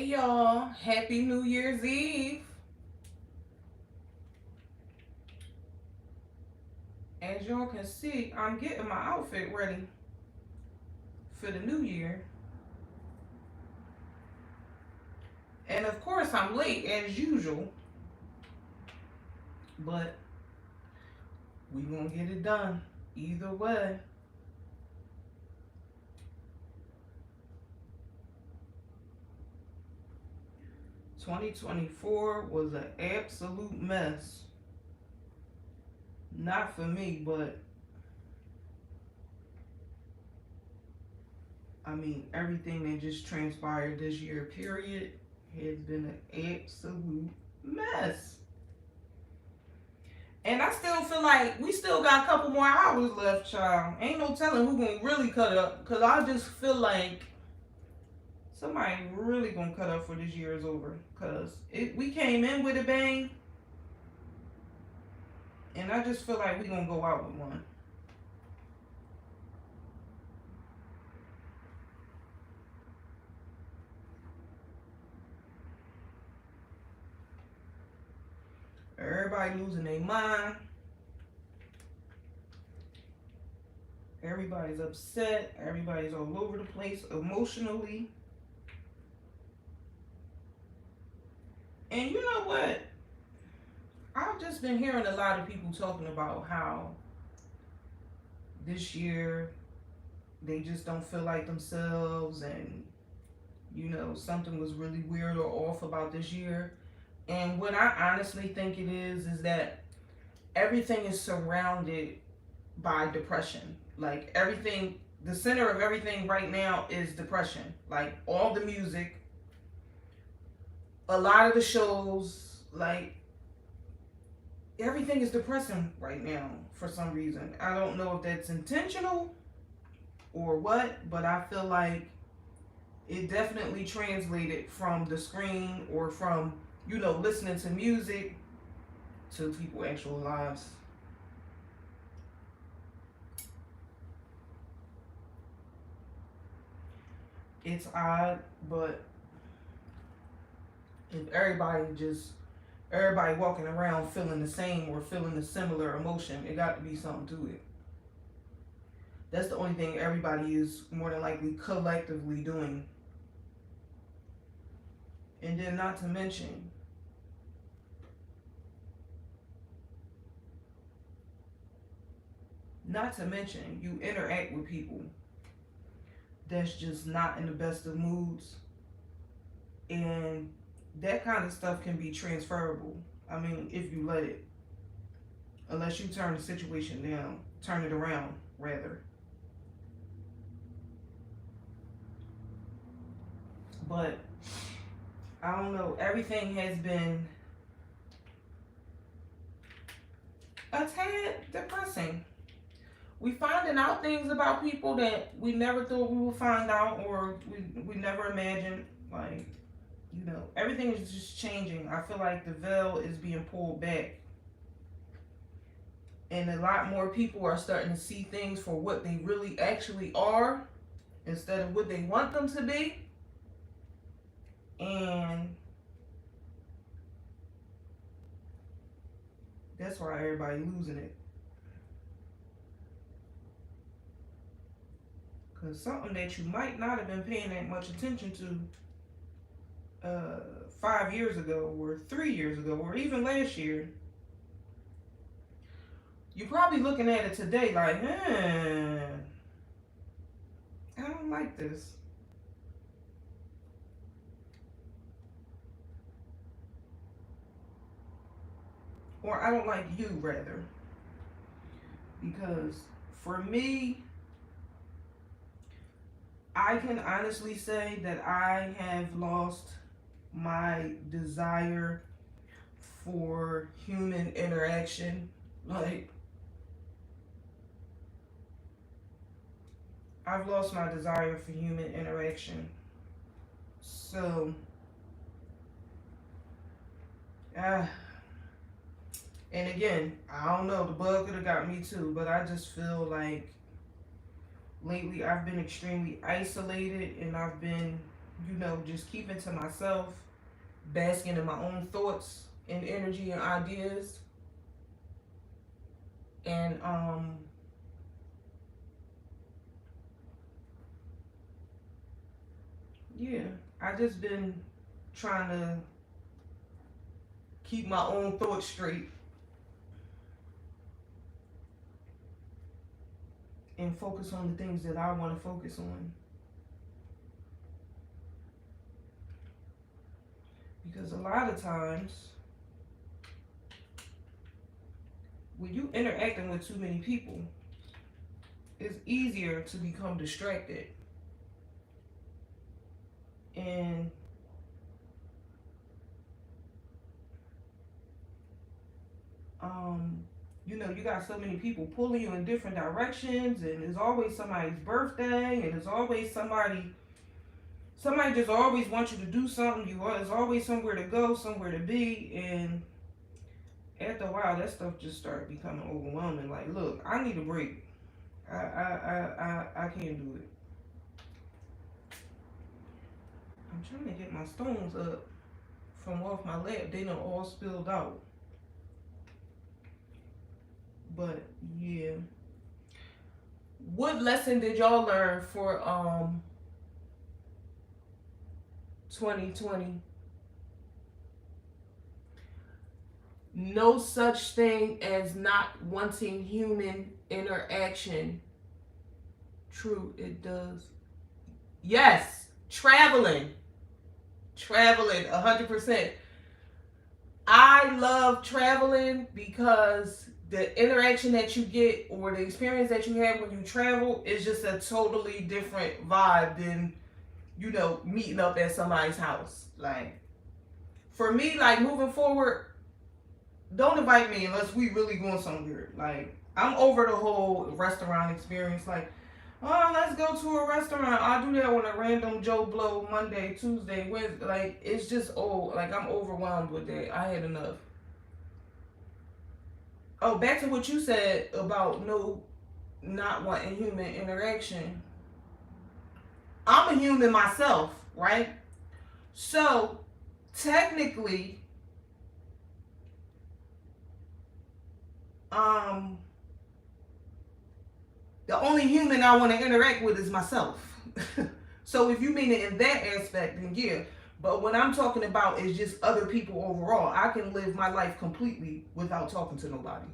Hey y'all, happy New Year's Eve. As y'all can see, I'm getting my outfit ready for the new year. And of course, I'm late as usual, but we gonna get it done either way. 2024 was an absolute mess. Not for me, but I mean, everything that just transpired this year, period, has been an absolute mess. And I still feel like we still got a couple more hours left, child. Ain't no telling who gonna really cut up. Cause I just feel like somebody really gonna cut up for this year is over. Cause we came in with a bang. And I just feel like we gonna go out with one. Everybody losing their mind. Everybody's upset. Everybody's all over the place emotionally. And you know what? I've just been hearing a lot of people talking about how this year they just don't feel like themselves, and you know, something was really weird or off about this year. And what I honestly think it is that everything is surrounded by depression. Like everything, the center of everything right now is depression. Like all the music, a lot of the shows, like everything is depressing right now for some reason. I don't know if that's intentional or what, but I feel like it definitely translated from the screen or from, you know, listening to music to people's actual lives. It's odd, but if everybody walking around feeling the same or feeling a similar emotion, it got to be something to it. That's the only thing everybody is more than likely collectively doing. And then not to mention, you interact with people that's just not in the best of moods. And that kind of stuff can be transferable. I mean, if you let it. Unless you turn the situation down, turn it around, rather. But, I don't know, everything has been a tad depressing. We finding out things about people that we never thought we would find out, or we never imagined. Like, you know, everything is just changing. I feel like the veil is being pulled back. And a lot more people are starting to see things for what they really actually are instead of what they want them to be. And that's why everybody losing it. Because something that you might not have been paying that much attention to 5 years ago or 3 years ago or even last year, you're probably looking at it today like, I don't like this. Or I don't like you, rather. Because for me, I can honestly say that I have lost my desire for human interaction. Like, I've lost my desire for human interaction. So, and again, I don't know, the bug could have got me too, but I just feel like lately I've been extremely isolated, and I've been you know, just keeping to myself, basking in my own thoughts and energy and ideas. And yeah, I just been trying to keep my own thoughts straight and focus on the things that I want to focus on. Because a lot of times, when you interacting with too many people, it's easier to become distracted. And you know, you got so many people pulling you in different directions, and there's always somebody's birthday, and there's always somebody just always wants you to do something. There's always somewhere to go, somewhere to be, and after a while, that stuff just started becoming overwhelming. Like, look, I need a break. I can't do it. I'm trying to get my stones up from off my lap. They done all spilled out. But yeah. What lesson did y'all learn for 2020? No such thing as not wanting human interaction. True, it does. Yes, traveling. Traveling, 100%. I love traveling because the interaction that you get or the experience that you have when you travel is just a totally different vibe than, you know, meeting up at somebody's house. Like, for me, like, moving forward, don't invite me unless we really going somewhere. Like, I'm over the whole restaurant experience. Like, oh, let's go to a restaurant. I'll do that on a random Joe Blow Monday, Tuesday, Wednesday. Like, it's just old. Like, I'm overwhelmed with that. I had enough. Oh, back to what you said about not wanting human interaction. I'm a human myself, right? So, technically, the only human I want to interact with is myself. So if you mean it in that aspect, then yeah. But what I'm talking about is just other people overall. I can live my life completely without talking to nobody.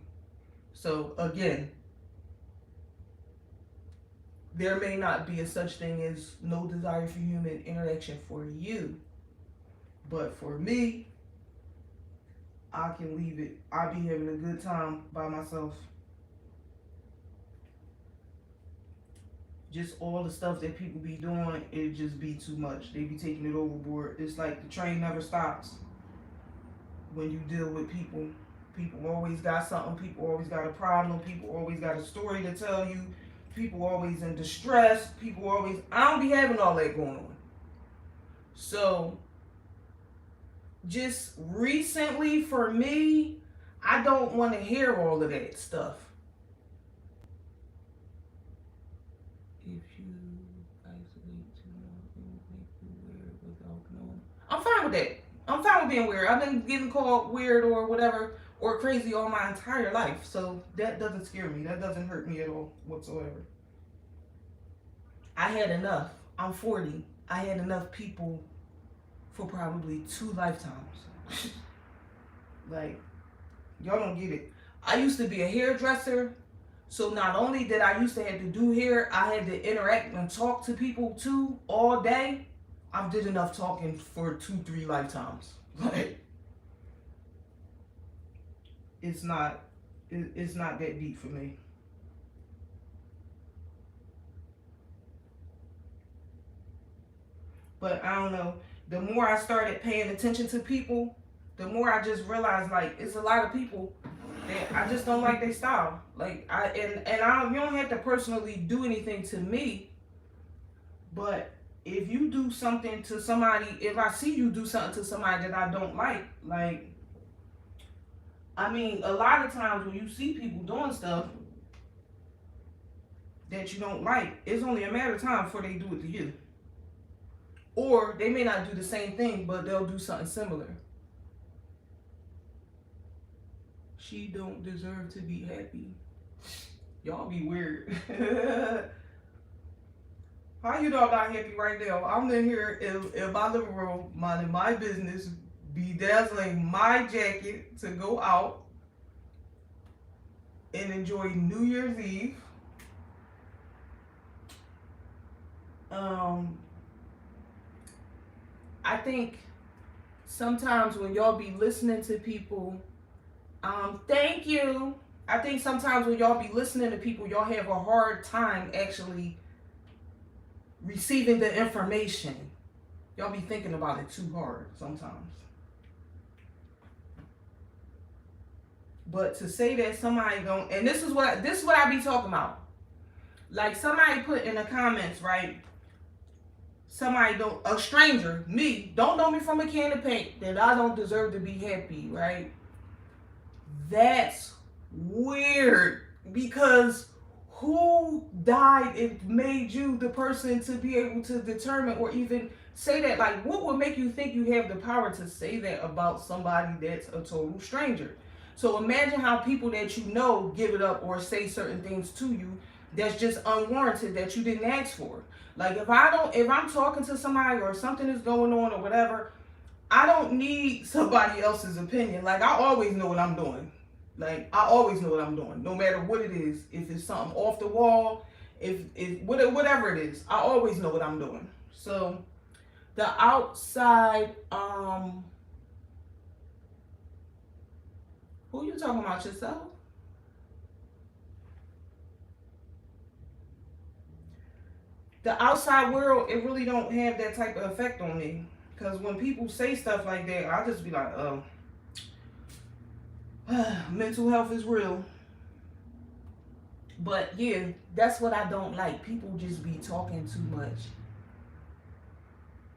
So again, there may not be a such thing as no desire for human interaction for you. But for me, I can leave it. I'll be having a good time by myself. Just all the stuff that people be doing, it just be too much. They be taking it overboard. It's like the train never stops when you deal with people. People always got something. People always got a problem. People always got a story to tell you. People always in distress. People always, I don't be having all that going on. So, just recently for me, I don't want to hear all of that stuff. If you isolate too long, it will make you weird without knowing. I'm fine with that. I'm fine with being weird. I've been getting called weird or whatever or crazy all my entire life. So that doesn't scare me. That doesn't hurt me at all whatsoever. I had enough. I'm 40. I had enough people for probably 2 lifetimes. Like, y'all don't get it. I used to be a hairdresser. So not only did I used to have to do hair, I had to interact and talk to people too all day. I did enough talking for 2-3 lifetimes. Like, it's not that deep for me. But I don't know. The more I started paying attention to people, the more I just realized, like, it's a lot of people that I just don't like their style. Like, you don't have to personally do anything to me, but if you do something to somebody, if I see you do something to somebody that I don't like, I mean, a lot of times when you see people doing stuff that you don't like, it's only a matter of time before they do it to you. Or they may not do the same thing, but they'll do something similar. She don't deserve to be happy. Y'all be weird. How you know I'm not happy right now? I'm in here in my living room, minding my business, bedazzling my jacket to go out and enjoy New Year's Eve. I think sometimes when y'all be listening to people, thank you. I think sometimes when y'all be listening to people, y'all have a hard time actually receiving the information. Y'all be thinking about it too hard sometimes. But to say that somebody don't, and this is what I be talking about. Like somebody put in the comments, right? Somebody don't, a stranger, me, don't know me from a can of paint, that I don't deserve to be happy, right? That's weird, because who died and made you the person to be able to determine or even say that? Like, what would make you think you have the power to say that about somebody that's a total stranger? So imagine how people that you know give it up or say certain things to you that's just unwarranted, that you didn't ask for. Like if I'm talking to somebody or something is going on or whatever, I don't need somebody else's opinion. Like I always know what I'm doing. Like I always know what I'm doing, no matter what it is. If it's something off the wall, if whatever it is, I always know what I'm doing. So the outside, who you talking about, yourself? The outside world, it really don't have that type of effect on me. Because when people say stuff like that, I just be like, oh, mental health is real. But yeah, that's what I don't like. People just be talking too much.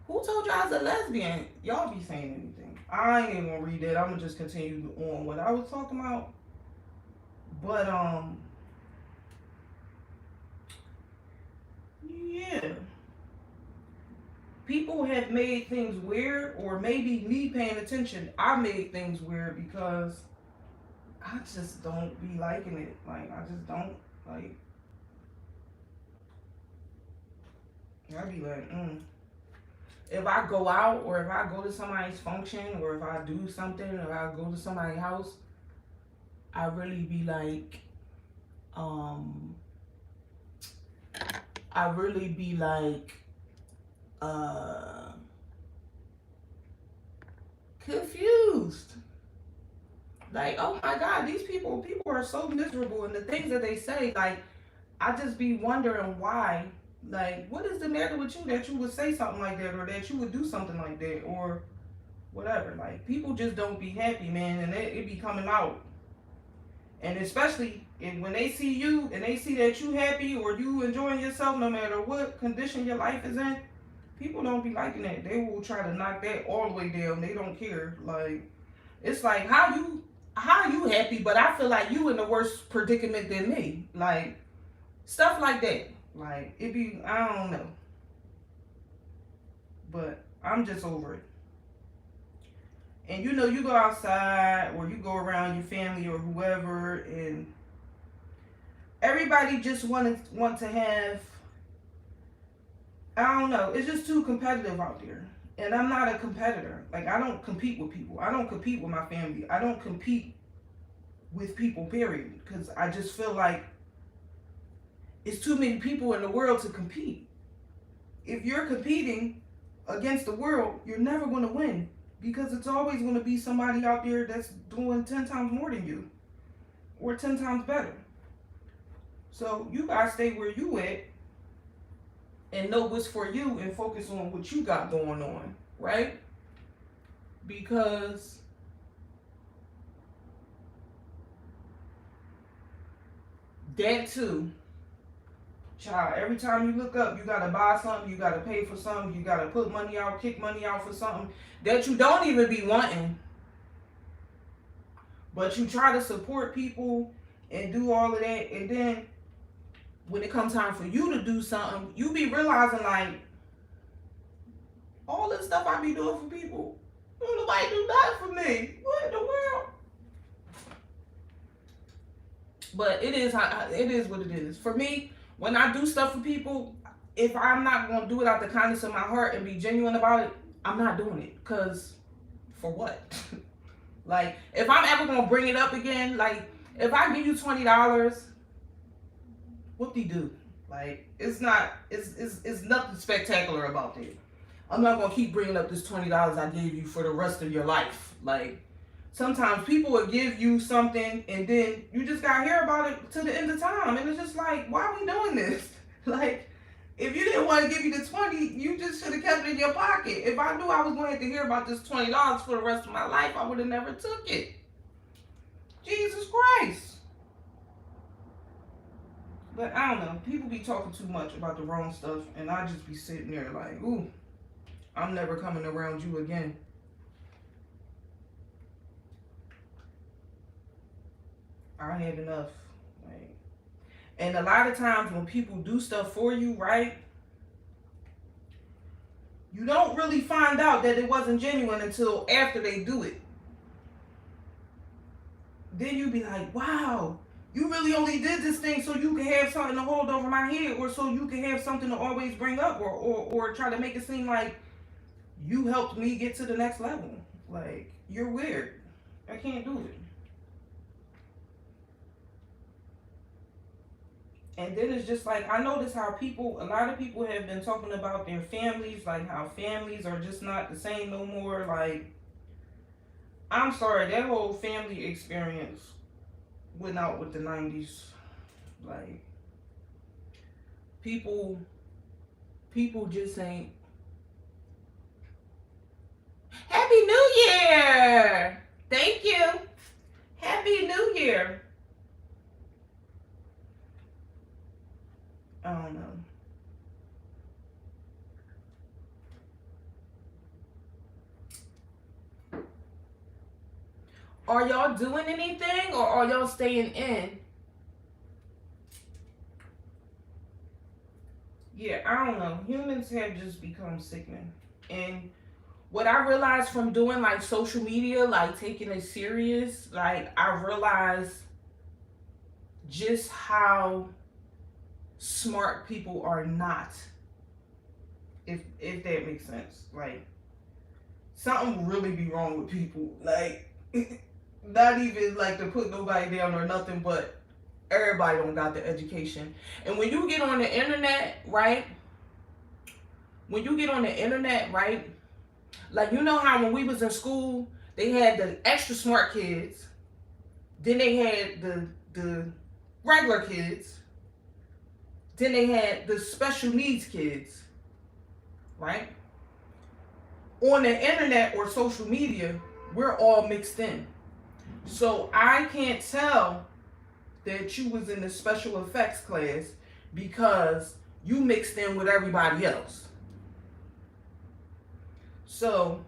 Who told you I was a lesbian? Y'all be saying anything. I ain't even gonna read that. I'm gonna just continue on what I was talking about. But yeah. People have made things weird, or maybe me paying attention, I made things weird because I just don't be liking it. Like, I just don't, like, I be like, If I go out, or if I go to somebody's function, or if I do something, or I go to somebody's house, I really be like, I really be like, confused. Like, oh my God, these people are so miserable, and the things that they say, like, I just be wondering why. Like, what is the matter with you that you would say something like that, or that you would do something like that, or whatever. Like, people just don't be happy, man, and it be coming out. And especially when they see you and they see that you happy or you enjoying yourself, no matter what condition your life is in, people don't be liking that. They will try to knock that all the way down. They don't care. Like, it's like, how you happy, but I feel like you in the worse predicament than me. Like, stuff like that. Like, it be, I don't know. But I'm just over it. And you know, you go outside or you go around your family or whoever, and everybody just want to have, I don't know, it's just too competitive out there. And I'm not a competitor. Like, I don't compete with people. I don't compete with my family. I don't compete with people, period. Because I just feel like it's too many people in the world to compete. If you're competing against the world, you're never going to win. Because it's always going to be somebody out there that's doing 10 times more than you. Or 10 times better. So you guys stay where you at. And know what's for you and focus on what you got going on. Right? Because that too. Child, every time you look up, you gotta buy something, you gotta pay for something, you gotta put money out, kick money out for something that you don't even be wanting. But you try to support people and do all of that, and then when it comes time for you to do something, you be realizing like, All this stuff I be doing for people, nobody do that for me. What in the world? But it is what it is. For me, when I do stuff for people, if I'm not gonna do it out the kindness of my heart and be genuine about it, I'm not doing it. Cause for what? Like, if I'm ever gonna bring it up again, like if I give you $20, whoop-de-doo. Like, it's nothing spectacular about it. I'm not gonna keep bringing up this $20 I gave you for the rest of your life. Like, sometimes people will give you something and then you just gotta hear about it to the end of time. And it's just like, why are we doing this? Like, if you didn't want to give you the 20, you just should have kept it in your pocket. If I knew I was going to have to hear about this $20 for the rest of my life, I would have never took it. Jesus Christ. But I don't know. People be talking too much about the wrong stuff, and I just be sitting there like, ooh, I'm never coming around you again. I had enough. Like, and a lot of times when people do stuff for you, right, you don't really find out that it wasn't genuine until after they do it. Then you be like, wow, you really only did this thing so you can have something to hold over my head, or so you can have something to always bring up, or try to make it seem like you helped me get to the next level. Like, you're weird. I can't do it. And then it's just like, I notice how a lot of people have been talking about their families, like how families are just not the same no more. Like, I'm sorry, that whole family experience went out with the 90s. Like, people just ain't. Happy New Year! Thank you. Happy New Year. I don't know. Are y'all doing anything, or are y'all staying in? Yeah, I don't know. Humans have just become sickening. And what I realized from doing like social media, like taking it serious, like I realized just how smart people are not. If that makes sense. Like, something really be wrong with people. Like, not even like to put nobody down or nothing, but everybody don't got the education. And when you get on the internet, right? When you get on the internet, right? Like, you know how when we was in school, they had the extra smart kids. Then they had the regular kids. Then they had the special needs kids, right? On the internet or social media, we're all mixed in. So I can't tell that you was in the special effects class because you mixed in with everybody else. So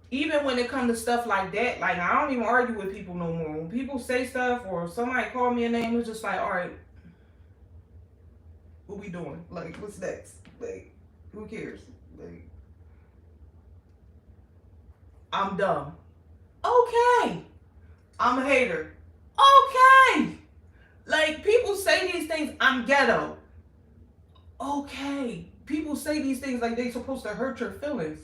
even when it comes to stuff like that, like, I don't even argue with people no more. When people say stuff or somebody call me a name, it's just like, all right, what we doing? Like, what's next? Like, who cares? Like, I'm dumb. Okay. I'm a hater. Okay. Like, people say these things, I'm ghetto. Okay. People say these things like they supposed to hurt your feelings.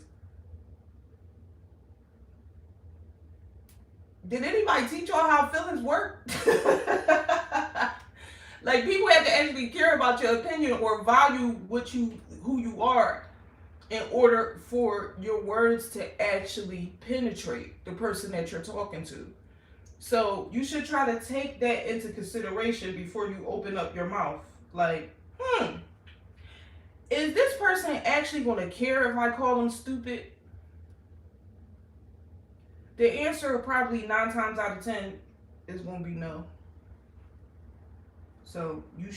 Did anybody teach y'all how feelings work? Like, people have to actually care about your opinion or value who you are in order for your words to actually penetrate the person that you're talking to. So you should try to take that into consideration before you open up your mouth. Like, is this person actually going to care if I call them stupid? The answer probably 9 times out of 10 is going to be no. So you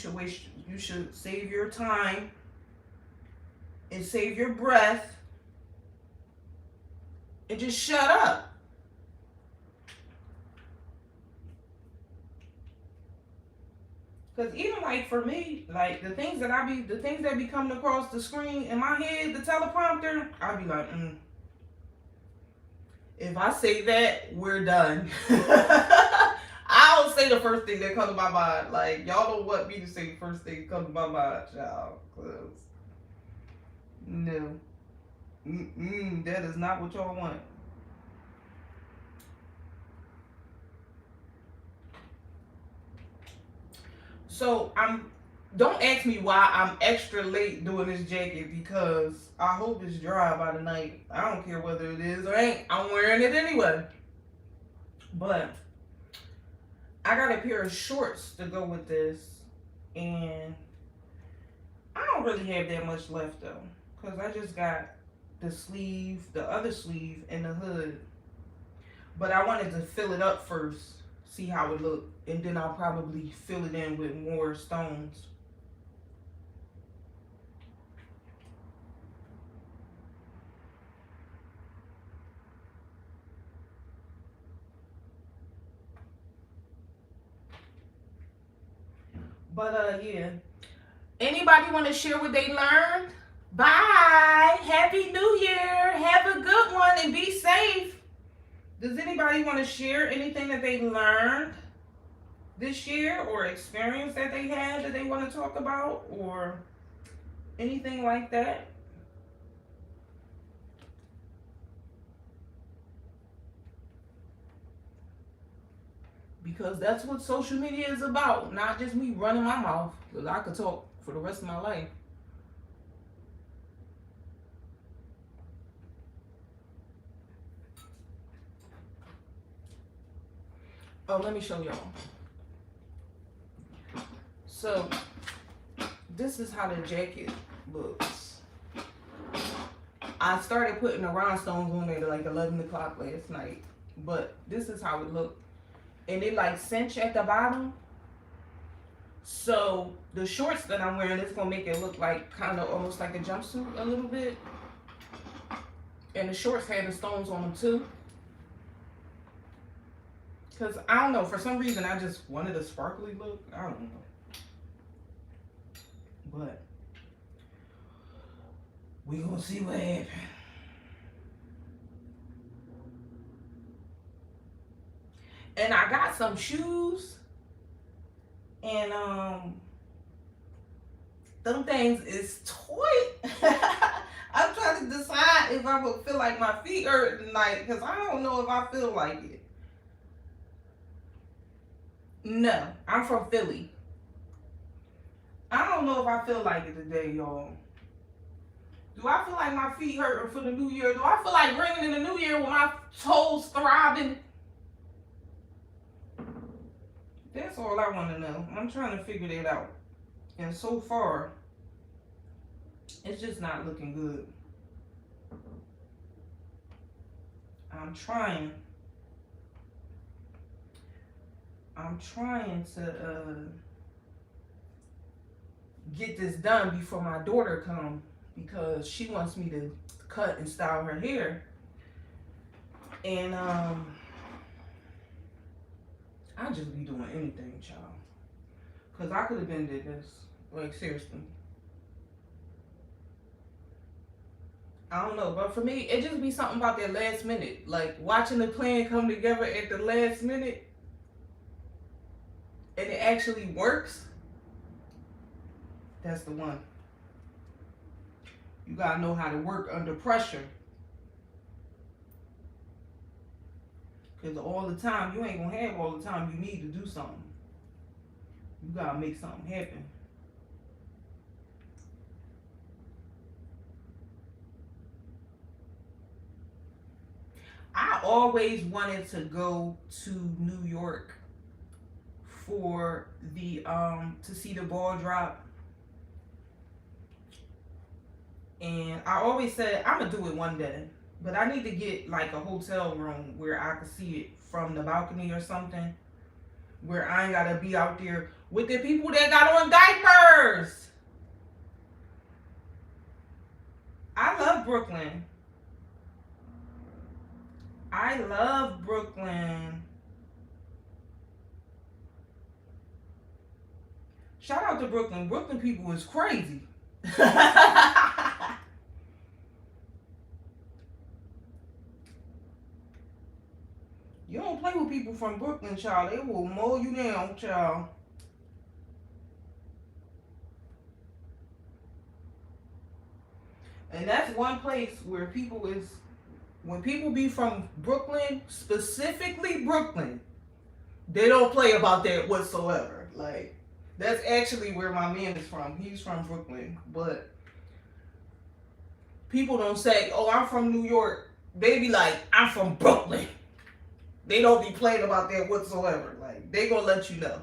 should save your time and save your breath and just shut up. Cause even like for me, like the things that be coming across the screen in my head, the teleprompter, I be like, if I say that, we're done. I don't say the first thing that comes to my mind. Like, y'all don't want me to say the first thing that comes to my mind, y'all. Cause no, that is not what y'all want. So don't ask me why I'm extra late doing this jacket, because I hope it's dry by the night. I don't care whether it is or ain't. I'm wearing it anyway. But I got a pair of shorts to go with this, and I don't really have that much left though, because I just got the sleeve, the other sleeve, and the hood. But I wanted to fill it up first, see how it looked, and then I'll probably fill it in with more stones. But yeah. Anybody want to share what they learned? Bye. Happy New Year. Have a good one and be safe. Does anybody want to share anything that they learned this year, or experience that they had that they want to talk about, or anything like that? Because that's what social media is about, not just me running my mouth, because I could talk for the rest of my life. Oh, let me show y'all. So, this is how the jacket looks. I started putting the rhinestones on there at like 11 o'clock last night. But this is how it looked. And it like cinch at the bottom. So, the shorts that I'm wearing, it's going to make it look like kind of almost like a jumpsuit a little bit. And the shorts had the stones on them too. Because, I don't know, for some reason, I just wanted a sparkly look. I don't know. But, we gonna see what happens. And I got some shoes. And, them things is toy. I'm trying to decide if I would feel like my feet hurt tonight. Because I don't know if I feel like it. No, I'm from Philly. I don't know if I feel like it today, y'all. Do I feel like my feet hurting for the new year? Do I feel like ringing in the new year with my toes throbbing? That's all I want to know. I'm trying to figure that out. And so far, it's just not looking good. I'm trying to get this done before my daughter comes, because she wants me to cut and style her hair. And I just be doing anything, child. Because I could have been did this. Like, seriously. I don't know, but for me, it just be something about that last minute. Like, watching the plan come together at the last minute, and it actually works. That's the one. You gotta know how to work under pressure. Because all the time, you ain't gonna have all the time you need to do something. You gotta make something happen. I always wanted to go to New York for the to see the ball drop. And I always said I'm gonna do it one day, but I need to get like a hotel room where I can see it from the balcony or something, where I ain't gotta be out there with the people that got on diapers. I love Brooklyn. I love Brooklyn. Shout out to Brooklyn. Brooklyn people is crazy. You don't play with people from Brooklyn, child. They will mow you down, child. And that's one place where people is, when people be from Brooklyn, specifically Brooklyn, they don't play about that whatsoever. Like, that's actually where my man is from. He's from Brooklyn. But people don't say, oh, I'm from New York. They be like, I'm from Brooklyn. They don't be playing about that whatsoever. Like, they gonna let you know.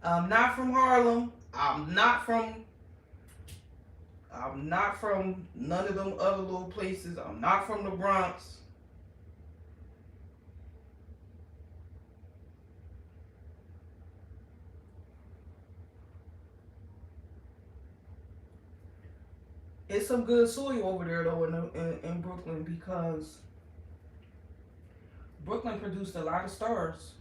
I'm not from Harlem. I'm not from none of them other little places. I'm not from the Bronx. It's some good soil over there though in Brooklyn, because Brooklyn produced a lot of stars.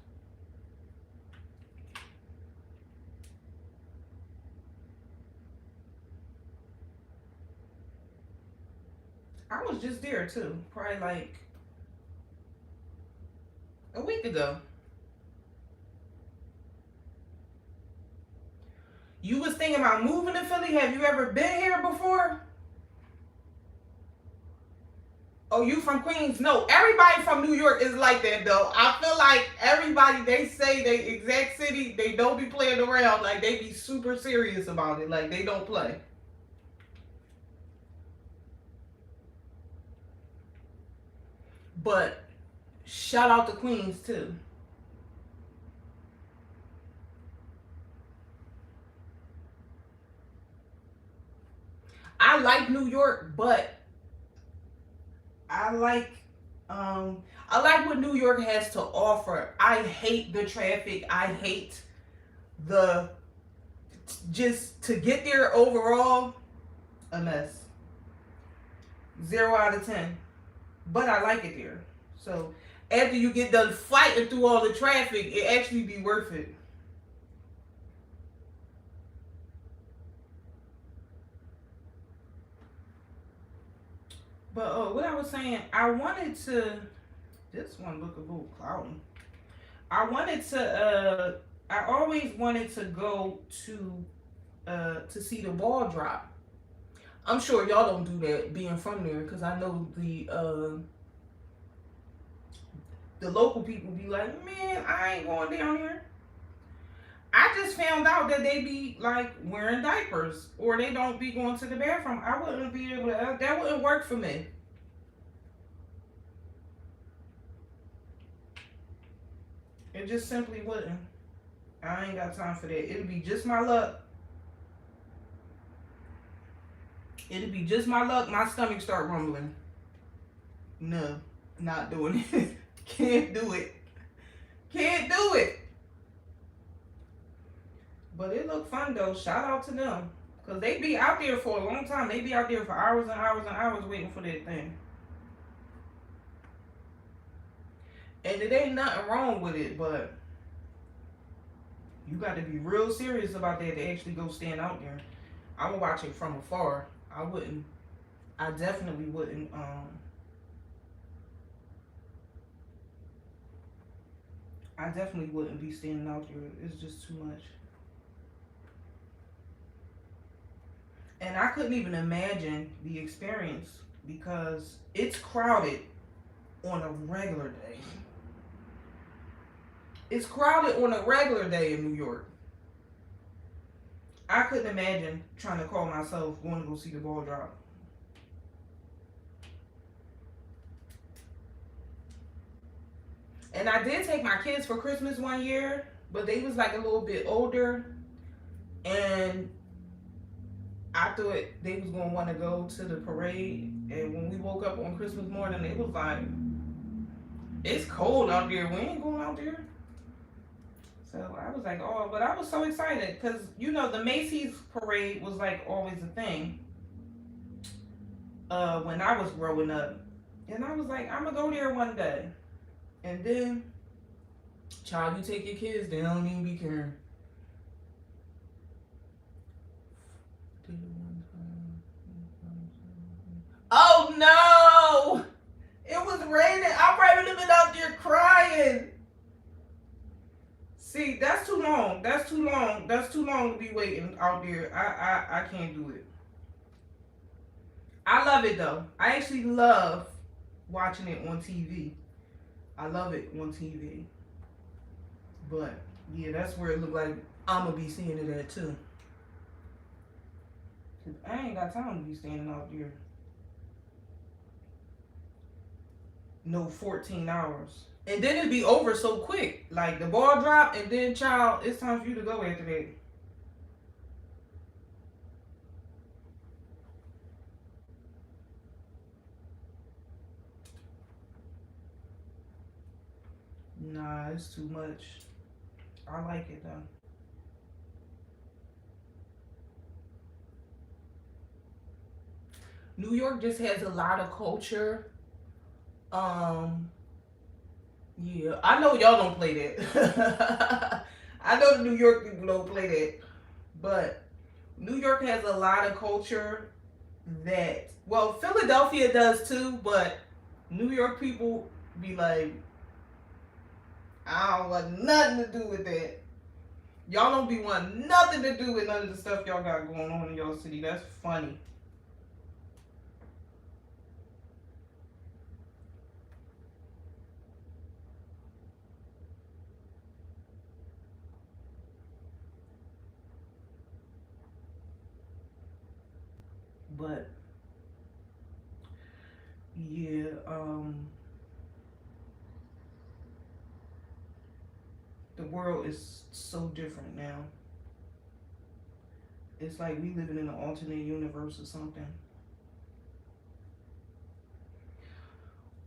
I was just there too, probably like a week ago. You was thinking about moving to Philly? Have you ever been here before? Oh, you from Queens? No, everybody from New York is like that though. I feel like everybody, they say they exact city, they don't be playing around. Like, they be super serious about it. Like, they don't play. But shout out to Queens too. I like New York, but I like what New York has to offer. I hate the traffic. I hate the, just to get there overall, a mess. 0 out of 10. But I like it there. So after you get done fighting through all the traffic, it actually be worth it. But what I was saying, I wanted to, this one look a little cloudy. I always wanted to go to see the ball drop. I'm sure y'all don't do that being from there, because I know the local people be like, man, I ain't going down here. I just found out that they be like wearing diapers, or they don't be going to the bathroom. I wouldn't be able to, that wouldn't work for me. It just simply wouldn't. I ain't got time for that. It'll be just my luck. It'll be just my luck. My stomach start rumbling. No, not doing it. Can't do it. Can't do it. But it looked fun though. Shout out to them. Because they be out there for a long time. They be out there for hours and hours and hours waiting for that thing. And it ain't nothing wrong with it, but you got to be real serious about that to actually go stand out there. I would watch it from afar. I definitely wouldn't, I definitely wouldn't be standing out there. It's just too much. And I couldn't even imagine the experience, because it's crowded on a regular day. It's crowded on a regular day in New York. I couldn't imagine trying to call myself going to go see the ball drop. And I did take my kids for Christmas one year, but they was like a little bit older, and I thought they was gonna want to go to the parade. And when we woke up on Christmas morning, it was like, it's cold out there. We ain't going out there. So I was like, oh, but I was so excited because, you know, the Macy's parade was like always a thing when I was growing up. And I was like, I'm going to go there one day. And then, child, you take your kids, they don't even be caring. Did it one time. Oh no! It was raining. I probably would have been out there crying. See, that's too long. That's too long. That's too long to be waiting out there. I can't do it. I love it though. I actually love watching it on TV. I love it on TV. But yeah, that's where it looked like I'm gonna be seeing it at too. Cause I ain't got time to be standing out there. No 14 hours. And then it'd be over so quick. Like the ball drop and then child, it's time for you to go after that. Nah, it's too much. I like it though. New York just has a lot of culture. Yeah, I know y'all don't play that. I know the New York people don't play that. But New York has a lot of culture that, well, Philadelphia does too, but New York people be like, I don't want nothing to do with that. Y'all don't be wanting nothing to do with none of the stuff y'all got going on in y'all city. That's funny. But yeah, the world is so different now. It's like we living in an alternate universe or something.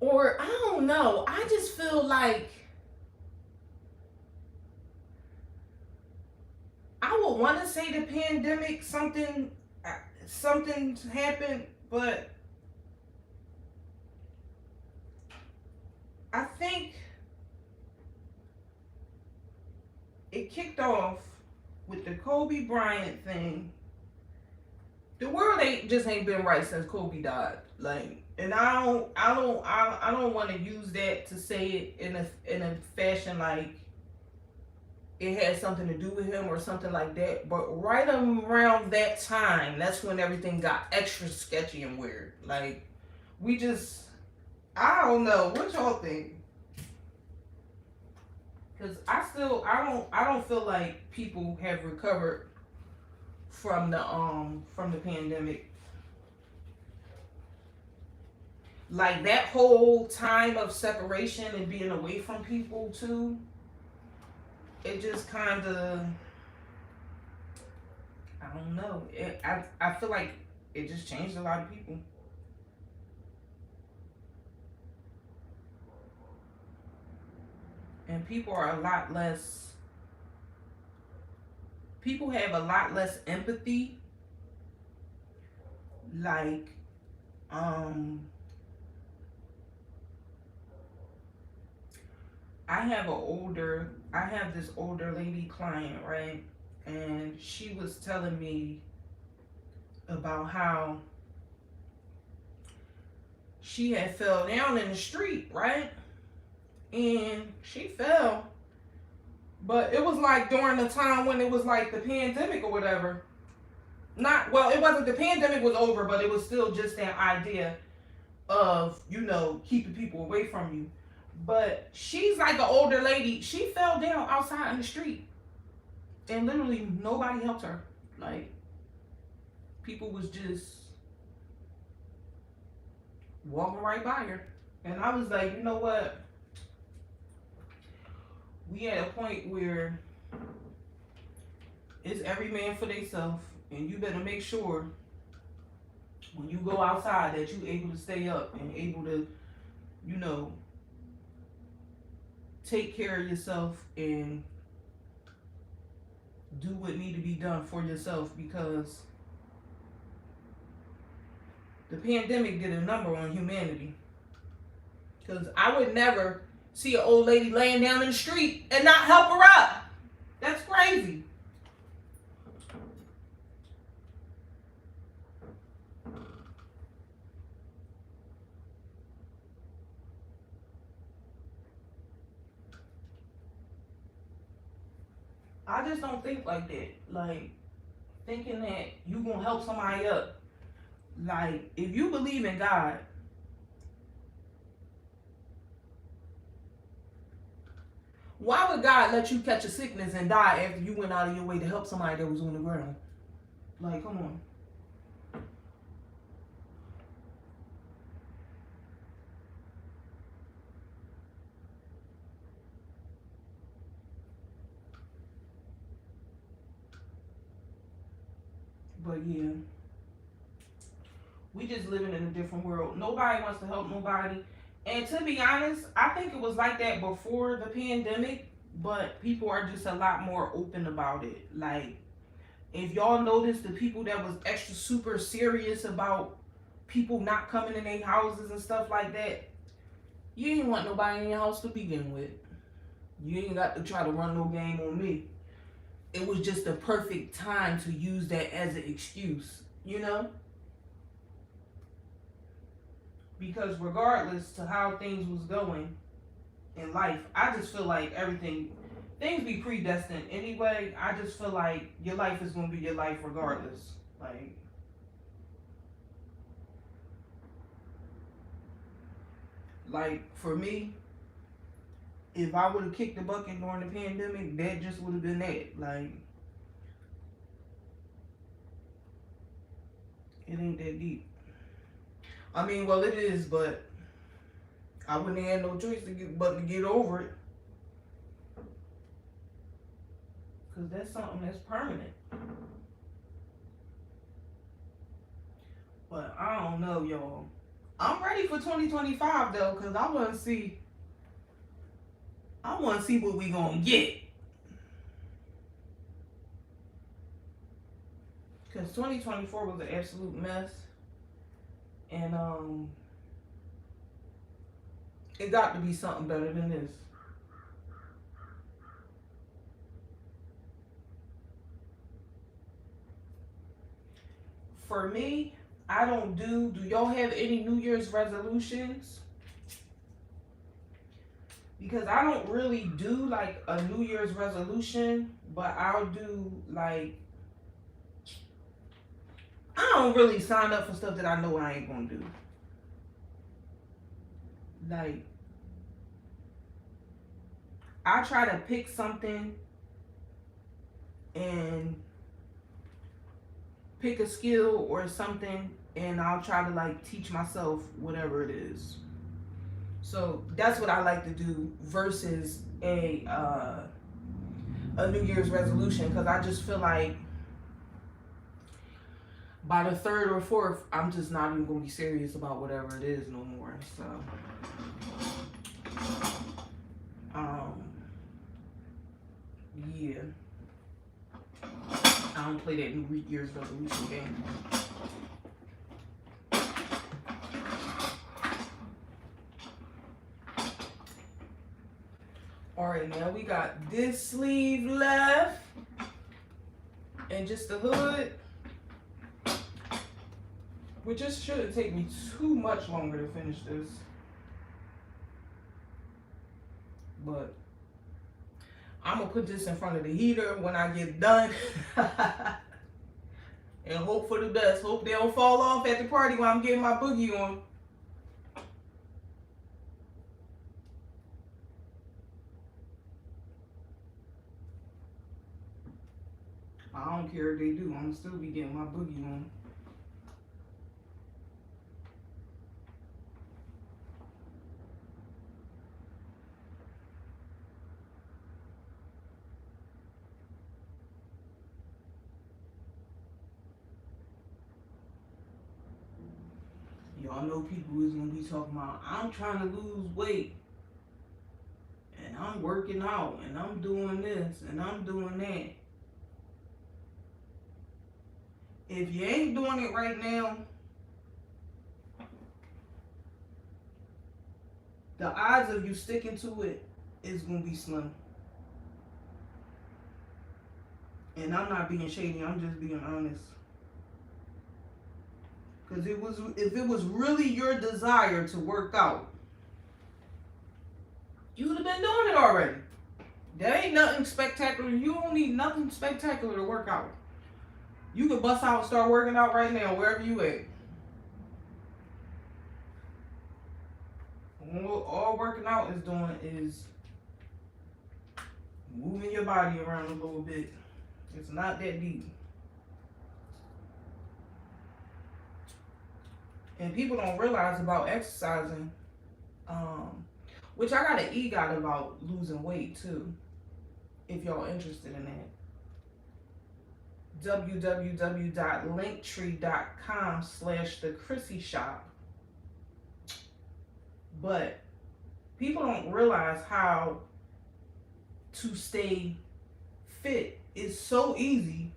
Or I don't know. I just feel like I would want to say the pandemic, something happened, but I think it kicked off with the Kobe Bryant thing. The world ain't been right since Kobe died. Like, and I don't want to use that to say it in a fashion like it had something to do with him or something like that. But right around that time, that's when everything got extra sketchy and weird. Like, I don't know. What y'all think? Because I don't feel like people have recovered from the pandemic. Like that whole time of separation and being away from people too. It just kind of, I don't know. I feel like it just changed a lot of people. And people have a lot less empathy. Like, I have this older lady client, right? And she was telling me about how she had fell down in the street, right? And she fell. But it was like during the time when it was like the pandemic or whatever. It wasn't, the pandemic was over, but it was still just that idea of, keeping people away from you. But she's like an older lady. She fell down outside in the street. And literally nobody helped her. Like, people was just walking right by her. And I was like, you know what? We at a point where it's every man for themselves. And you better make sure when you go outside that you able to stay up and able to, take care of yourself and do what need to be done for yourself, because the pandemic did a number on humanity. Because I would never see an old lady laying down in the street and not help her up. That's crazy. I just don't think like that. Like, thinking that you gonna help somebody up. Like, if you believe in God, why would God let you catch a sickness and die after you went out of your way to help somebody that was on the ground? Like, come on. But yeah, we just living in a different world. Nobody wants to help nobody. And to be honest, I think it was like that before the pandemic, but people are just a lot more open about it. Like, if y'all notice, the people that was extra super serious about people not coming in their houses and stuff like that, you ain't want nobody in your house to begin with. You ain't got to try to run no game on me. It was just the perfect time to use that as an excuse, you know? Because regardless to how things was going in life, I just feel like things be predestined anyway. I just feel like your life is going to be your life regardless. Like for me, if I would have kicked the bucket during the pandemic, that just would have been that. Like, it ain't that deep. I mean, well, it is, but I wouldn't have had no choice but to get over it. Because that's something that's permanent. But I don't know, y'all. I'm ready for 2025, though, because I want to see what we going to get. Because 2024 was an absolute mess. And it got to be something better than this. For me, I don't do y'all have any New Year's resolutions? Because I don't really do like a New Year's resolution, but I'll do like, I don't really sign up for stuff that I know I ain't gonna do. Like, I try to pick something and pick a skill or something, and I'll try to like teach myself whatever it is. So that's what I like to do versus a New Year's resolution, because I just feel like by the third or fourth, I'm just not even gonna be serious about whatever it is no more. So, yeah, I don't play that New Year's resolution game. Alright, now we got this sleeve left and just the hood, which just shouldn't take me too much longer to finish this. But I'm gonna put this in front of the heater when I get done and hope for the best. Hope they don't fall off at the party while I'm getting my boogie on. I don't care if they do. I'm still be getting my boogie on. Y'all know people is gonna be talking about, I'm trying to lose weight, and I'm working out, and I'm doing this, and I'm doing that. If you ain't doing it right now, the odds of you sticking to it is gonna be slim. And I'm not being shady, I'm just being honest. Because if it was really your desire to work out, you would have been doing it already. There ain't nothing spectacular. You don't need nothing spectacular to work out. You can bust out and start working out right now, wherever you at. All working out is doing is moving your body around a little bit. It's not that deep. And people don't realize about exercising, which I got an EGOT about losing weight too, if y'all interested in that. www.linktree.com/thechrissy-shop. But people don't realize how to stay fit is so easy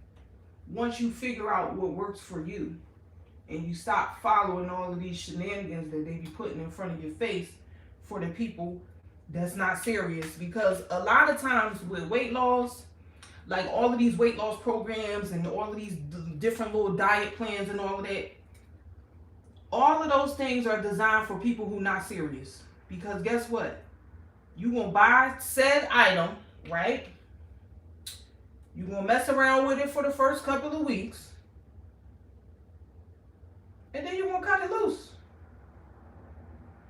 once you figure out what works for you and you stop following all of these shenanigans that they be putting in front of your face for the people that's not serious. Because a lot of times with weight loss, like all of these weight loss programs and all of these different little diet plans and all of that, all of those things are designed for people who not serious. Because guess what? You gonna buy said item, right? You gonna mess around with it for the first couple of weeks, and then you gonna cut it loose.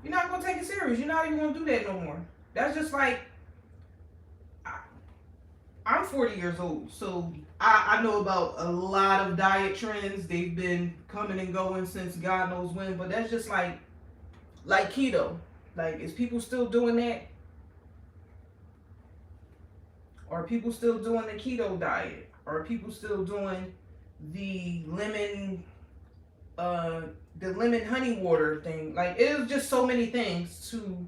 You're not gonna take it serious. You're not even gonna do that no more. That's just like, I'm 40 years old, so I know about a lot of diet trends. They've been coming and going since God knows when, but that's just like keto. Like, is people still doing that? Are people still doing the keto diet? Are people still doing the lemon honey water thing? Like, it was just so many things to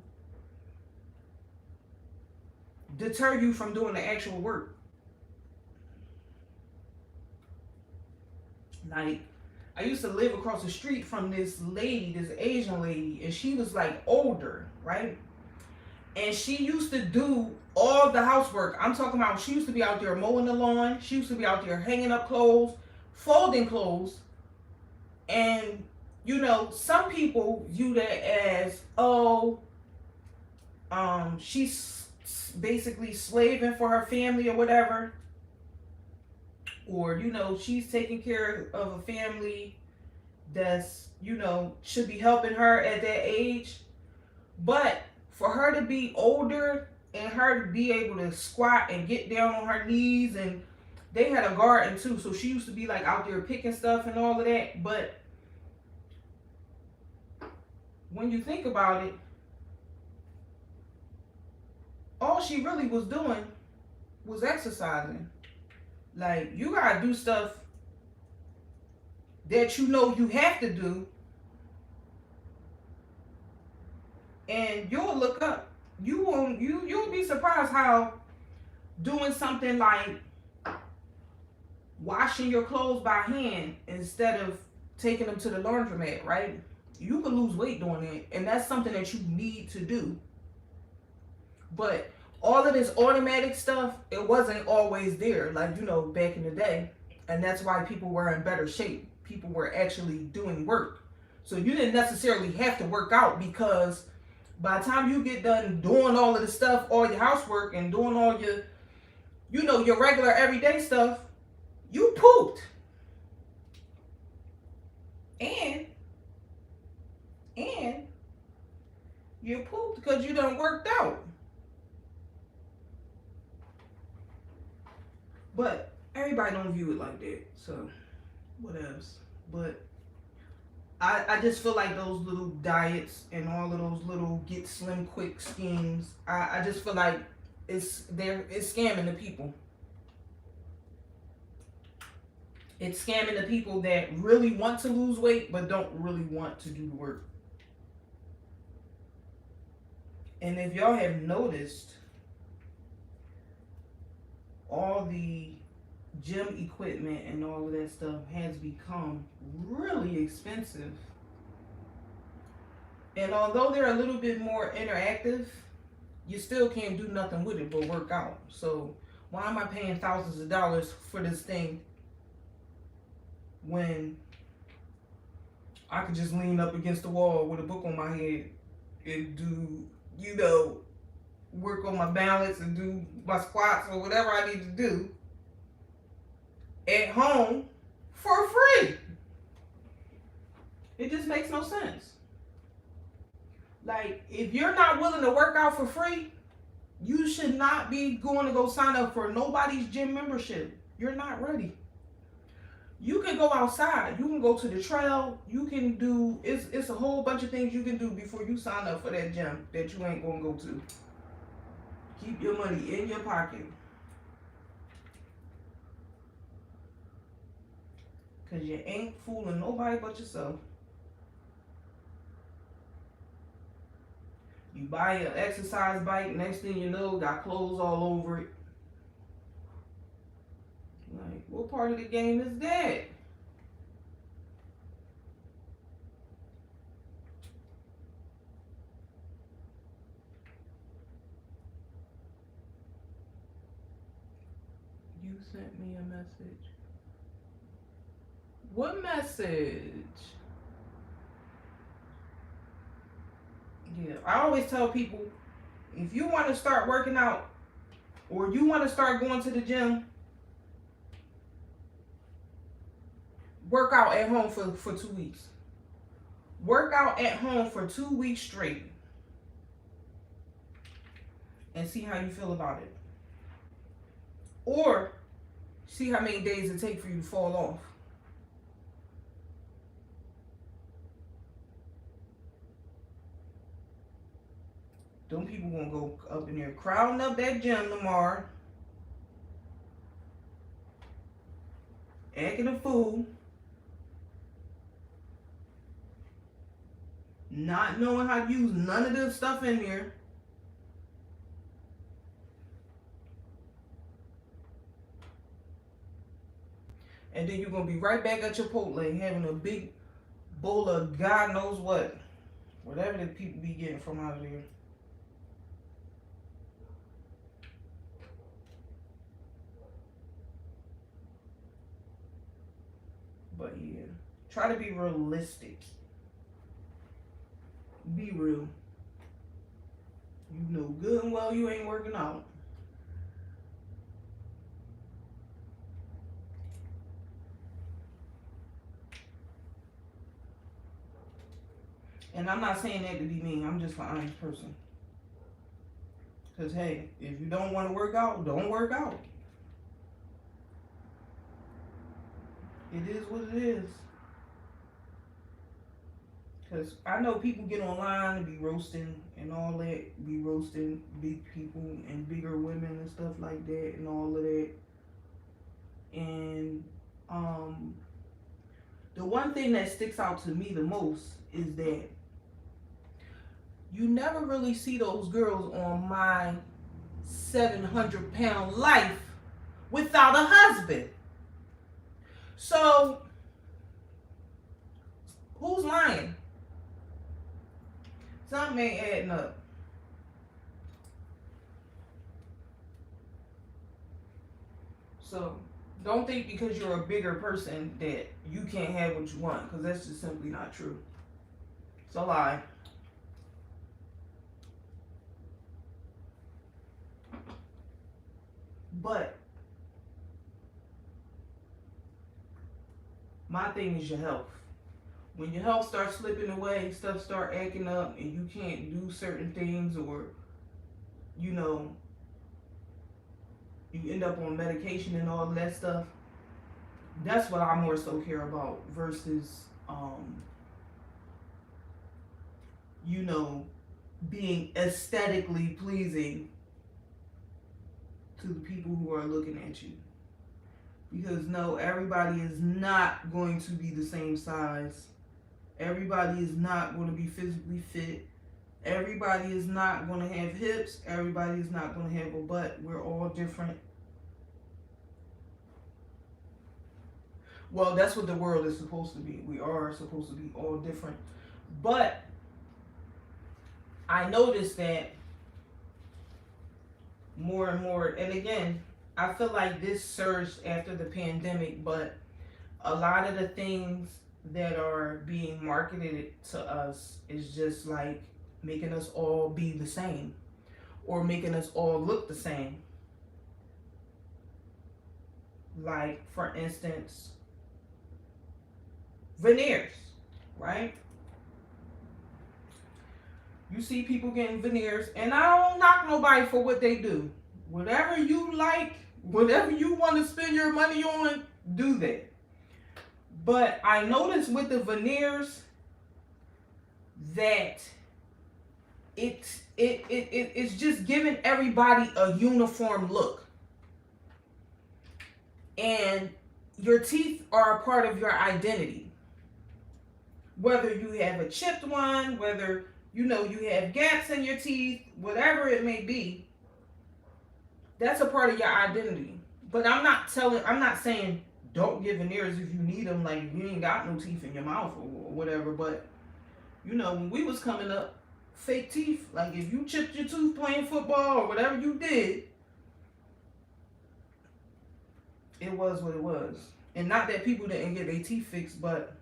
deter you from doing the actual work. Like, I used to live across the street from this lady, this Asian lady, and she was like older, right? And she used to do all the housework. I'm talking about, she used to be out there mowing the lawn. She used to be out there hanging up clothes, folding clothes. And, you know, some people view that as, oh, she's basically slaving for her family or whatever. Or, you know, she's taking care of a family that's, you know, should be helping her at that age. But for her to be older and her to be able to squat and get down on her knees, and they had a garden too, so she used to be like out there picking stuff and all of that. But when you think about it, all she really was doing was exercising. Like, you gotta do stuff that you know you have to do, and you'll look up. You'll be surprised how doing something like washing your clothes by hand instead of taking them to the laundromat, right? You can lose weight doing that, and that's something that you need to do. But all of this automatic stuff, it wasn't always there, like, you know, back in the day. And that's why people were in better shape. People were actually doing work. So you didn't necessarily have to work out, because by the time you get done doing all of the stuff, all your housework and doing all your, you know, your regular everyday stuff, you pooped. And you pooped because you done worked out. But everybody don't view it like that, so whatevs. But I just feel like those little diets and all of those little get slim quick schemes, I just feel like it's scamming the people. It's scamming the people that really want to lose weight but don't really want to do the work. And if y'all have noticed, all the gym equipment and all of that stuff has become really expensive. And although they're a little bit more interactive, you still can't do nothing with it but work out. So why am I paying thousands of dollars for this thing when I could just lean up against the wall with a book on my head and do, you know, work on my balance and do my squats or whatever I need to do at home for free. It just makes no sense. Like, if you're not willing to work out for free, you should not be going to go sign up for nobody's gym membership. You're not ready. You can go outside. You can go to the trail. You can do, it's a whole bunch of things you can do before you sign up for that gym that you ain't going to go to. Keep your money in your pocket. Because you ain't fooling nobody but yourself. You buy an exercise bike, next thing you know, got clothes all over it. Like, what part of the game is that? You sent me a message. What message? Yeah, I always tell people, if you want to start working out or you want to start going to the gym, work out at home for 2 weeks. Work out at home for 2 weeks straight and see how you feel about it. Or see how many days it takes for you to fall off. Them people gonna go up in there crowding up that gym tomorrow, acting a fool, not knowing how to use none of this stuff in there. And then you're gonna be right back at Chipotle having a big bowl of God knows what, whatever the people be getting from out of there. But yeah, try to be realistic. Be real. You know good and well you ain't working out. And I'm not saying that to be mean. I'm just an honest person. Because, hey, if you don't want to work out, don't work out. It is what it is. Because I know people get online and be roasting and all that. Be roasting big people and bigger women and stuff like that and all of that. And the one thing that sticks out to me the most is that you never really see those girls on my 700-pound life without a husband. So, who's lying? Something ain't adding up. So, don't think because you're a bigger person that you can't have what you want, because that's just simply not true. It's a lie. But my thing is your health. When your health starts slipping away, stuff start acting up, and you can't do certain things, or you know, you end up on medication and all that stuff. That's what I more so care about versus you know, being aesthetically pleasing to the people who are looking at you. Because no, everybody is not going to be the same size. Everybody is not going to be physically fit. Everybody is not going to have hips. Everybody is not going to have a butt. We're all different. Well, that's what the world is supposed to be. We are supposed to be all different. But I noticed that more and more, and again, I feel like this surged after the pandemic, but a lot of the things that are being marketed to us is just like making us all be the same. or making us all look the same. Like, for instance, veneers, right? You see people getting veneers, and I don't knock nobody for what they do. Whatever you like, whatever you want to spend your money on, do that. But I noticed with the veneers that it's just giving everybody a uniform look. And your teeth are a part of your identity. Whether you have a chipped one, whether you have gaps in your teeth, whatever it may be, that's a part of your identity. But I'm not saying don't get veneers if you need them, like you ain't got no teeth in your mouth or whatever. But when we was coming up, fake teeth, like if you chipped your tooth playing football or whatever you did, it was what it was. And not that people didn't get their teeth fixed, but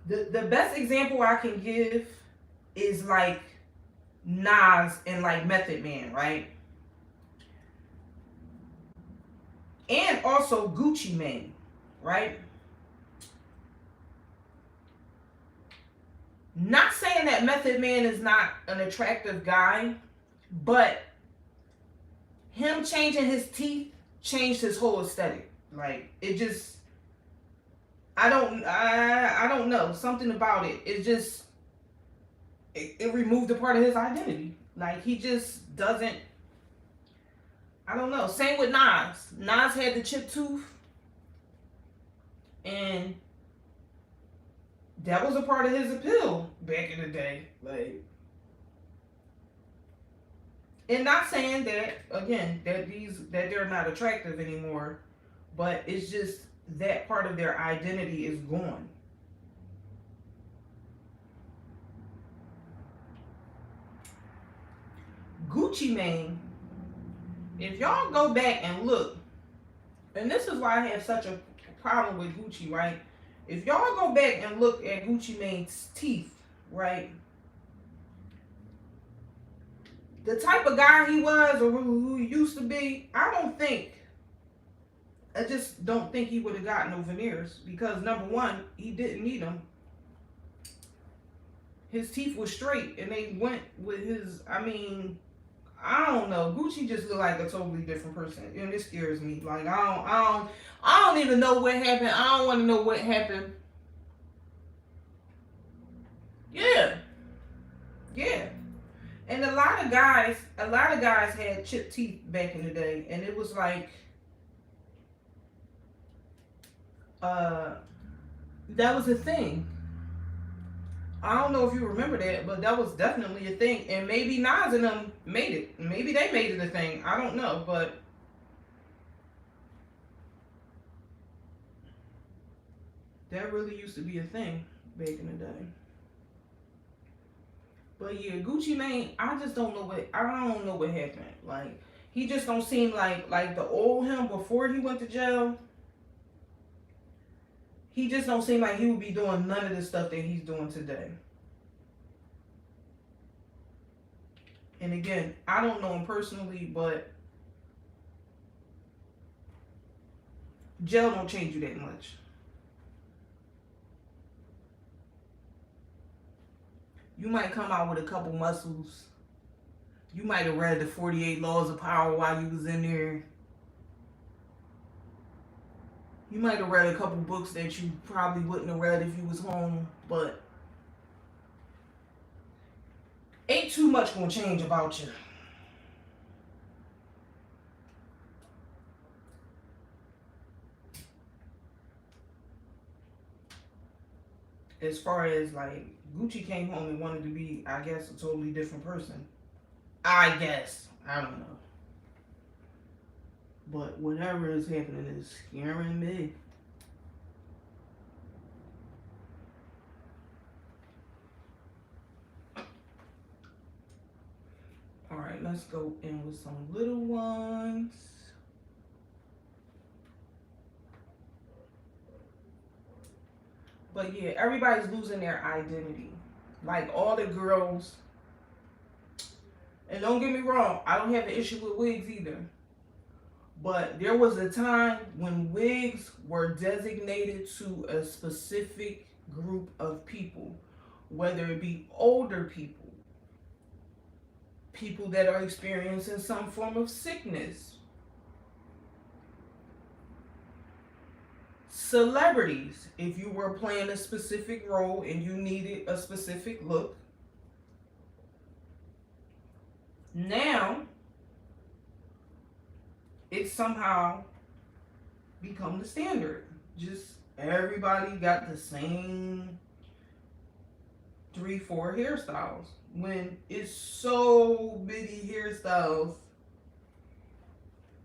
the best example I can give is like Nas and like Method Man, right? And also Gucci Mane, right? Not saying that Method Man is not an attractive guy, but him changing his teeth changed his whole aesthetic. Like, it just, I don't know, something about it. It just, it removed a part of his identity. Like, he just doesn't, I don't know. Same with Nas. Nas had the chipped tooth, and that was a part of his appeal back in the day. Like, and not saying that, again, that they're not attractive anymore, but it's just that part of their identity is gone. Gucci Mane, if y'all go back and look, and this is why I have such a problem with Gucci, right? If y'all go back and look at Gucci Mane's teeth, right? The type of guy he was, or who he used to be, I just don't think he would have gotten no veneers, because number one, he didn't need them. His teeth were straight, and they went with his, I don't know. Gucci just looked like a totally different person, and it scares me. Like, I don't even know what happened. I don't want to know what happened. Yeah. And a lot of guys had chipped teeth back in the day, and it was like, that was a thing. I don't know if you remember that, but that was definitely a thing. And maybe Nas and them made it. Maybe they made it a thing. I don't know, but that really used to be a thing back in the day. But yeah, Gucci Mane, I don't know what happened. Like, he just don't seem like the old him before he went to jail. He just don't seem like he would be doing none of the stuff that he's doing today. And again, I don't know him personally, but jail don't change you that much. You might come out with a couple muscles. You might have read the 48 Laws of Power while you was in there. You might have read a couple books that you probably wouldn't have read if you was home, but ain't too much gonna change about you. As far as like, Gucci came home and wanted to be, I guess, a totally different person. I guess. I don't know. But whatever is happening is scaring me. Alright, let's go in with some little ones. But yeah, everybody's losing their identity. Like, all the girls And don't get me wrong, I don't have an issue with wigs either. But there was a time when wigs were designated to a specific group of people, whether it be older people, people that are experiencing some form of sickness, celebrities, if you were playing a specific role and you needed a specific look. Now, it's somehow become the standard. Just everybody got the same 3, 4 hairstyles when it's so many hairstyles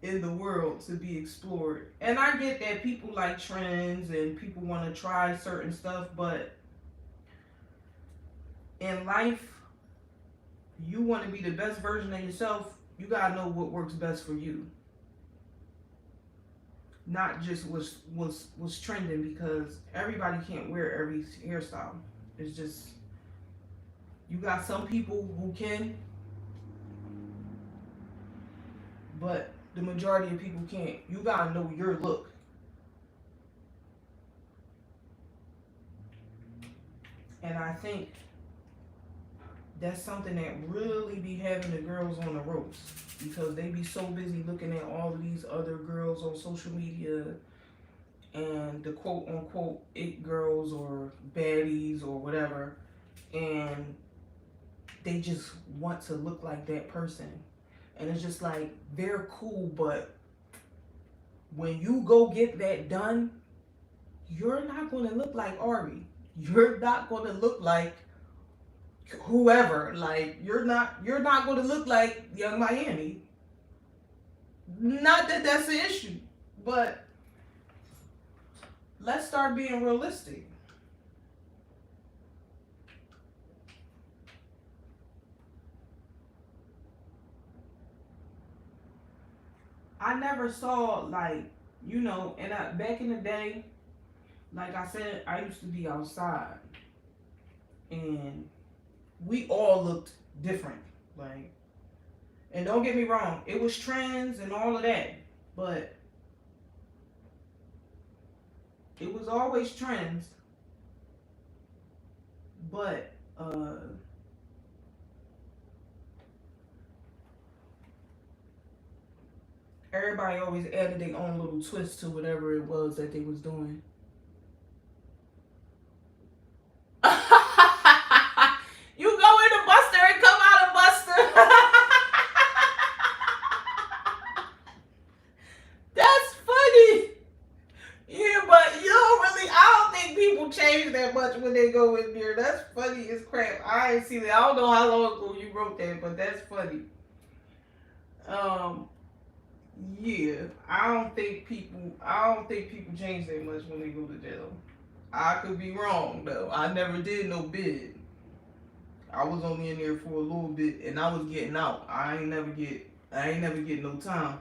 in the world to be explored. And I get that people like trends and people want to try certain stuff, but in life, you want to be the best version of yourself. You gotta know what works best for you, not just what's trending, because everybody can't wear every hairstyle. It's just, you got some people who can, but the majority of people can't. You gotta know your look. And I think that's something that really be having the girls on the ropes, because they be so busy looking at all of these other girls on social media and the quote unquote it girls or baddies or whatever, and they just want to look like that person. And it's just like, they're cool, but when you go get that done, you're not going to look like Ari. You're not going to look like whoever. Like, you're not going to look like Young Miami. Not that that's the issue, but let's start being realistic. I never saw, like, and back in the day, like I said, I used to be outside, and we all looked different. Like, and don't get me wrong, it was trends and all of that, but it was always trends. But everybody always added their own little twist to whatever it was that they was doing. You go in a Buster and come out a Buster. That's funny. Yeah, but you don't really, I don't think people change that much when they go in there. That's funny as crap. I ain't seen it. I don't know how long ago you wrote that, but that's funny. Um, yeah, I don't think people change that much when they go to jail. I could be wrong though. I never did no bid. I was only in there for a little bit, and I was getting out. I ain't never get no time.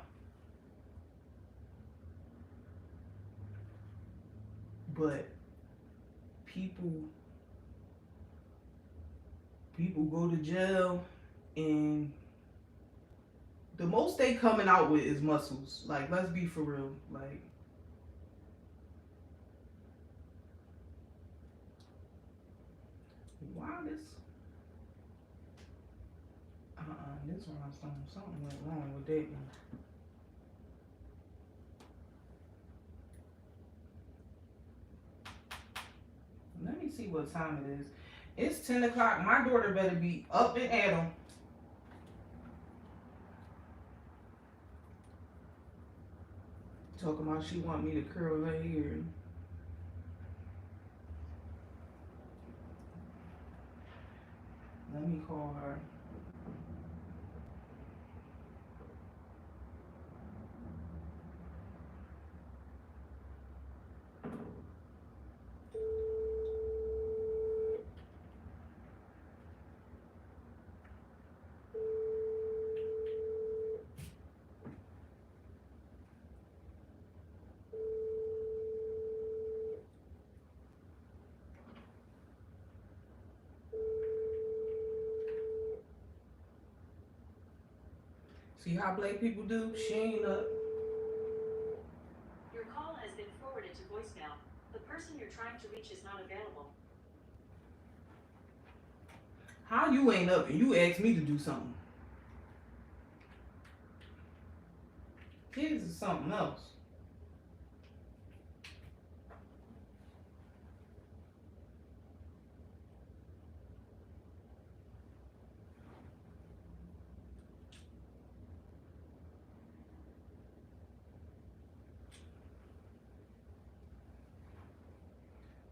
But people people go to jail, and the most they coming out with is muscles. Like, let's be for real. Like, why this? This one, something went wrong with that one. Let me see what time it is. It's 10 o'clock. My daughter better be up and at 'em. Talking about she want me to curl her hair. Let me call her. See how black people do? She ain't up. Your call has been forwarded to voicemail. The person you're trying to reach is not available. How you ain't up and you asked me to do something? Kids is something else.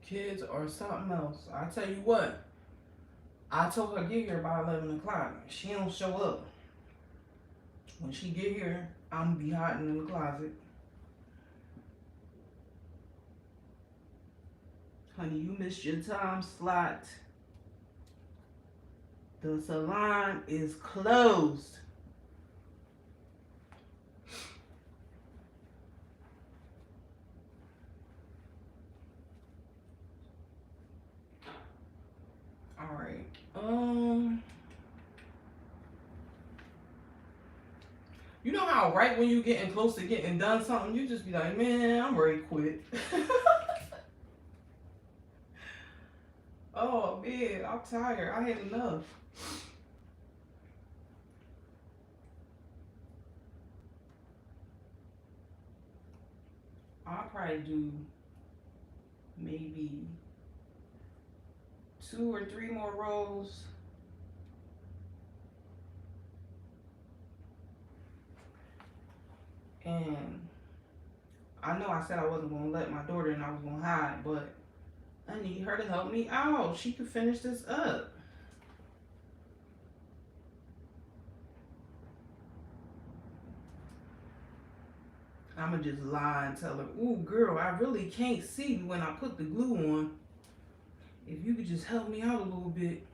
Kids are something else. I tell you what. I told her get here by 11 o'clock. She don't show up. When she get here, I'm gonna be hiding in the closet. Honey, you missed your time slot. The salon is closed. All right. You know how right when you getting close to getting done something, you just be like, man, I'm ready to quit. Oh man, I'm tired. I had enough. I'll probably do maybe 2 or 3 more rows. And I know I said I wasn't going to let my daughter and I was going to hide, but I need her to help me out. She could finish this up. I'm going to just lie and tell her, ooh, girl, I really can't see when I put the glue on. If you could just help me out a little bit.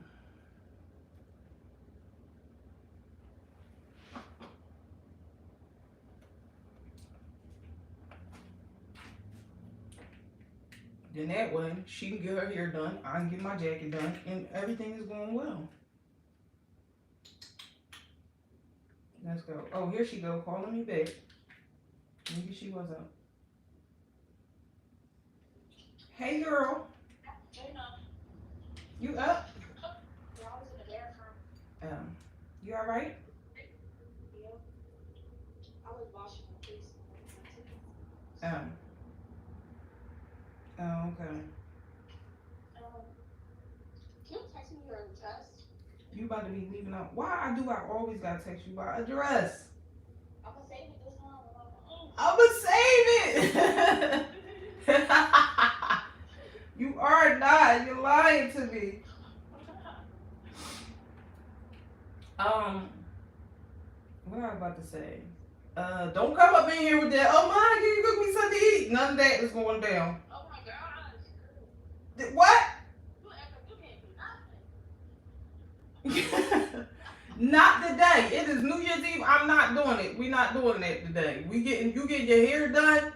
Then that way, she can get her hair done, I can get my jacket done, and everything is going well. Let's go. Oh, here she go, calling me back. Maybe she was up. Hey, girl. Hey, no. You up? Yeah, I was in the bathroom. You all right? Yeah. I was washing my face. Oh, okay. Can you text me your address? You about to be leaving out. Why do I always gotta text you by address? I'm gonna save it this time. I'ma save it. You are not. You're lying to me. What I was about to say? Don't come up in here with that. Oh my, can you cook me something to eat? None of that is going down. Oh my gosh. What? You act like you can't do nothing. Not today. It is New Year's Eve. I'm not doing it. We're not doing that today. You get your hair done,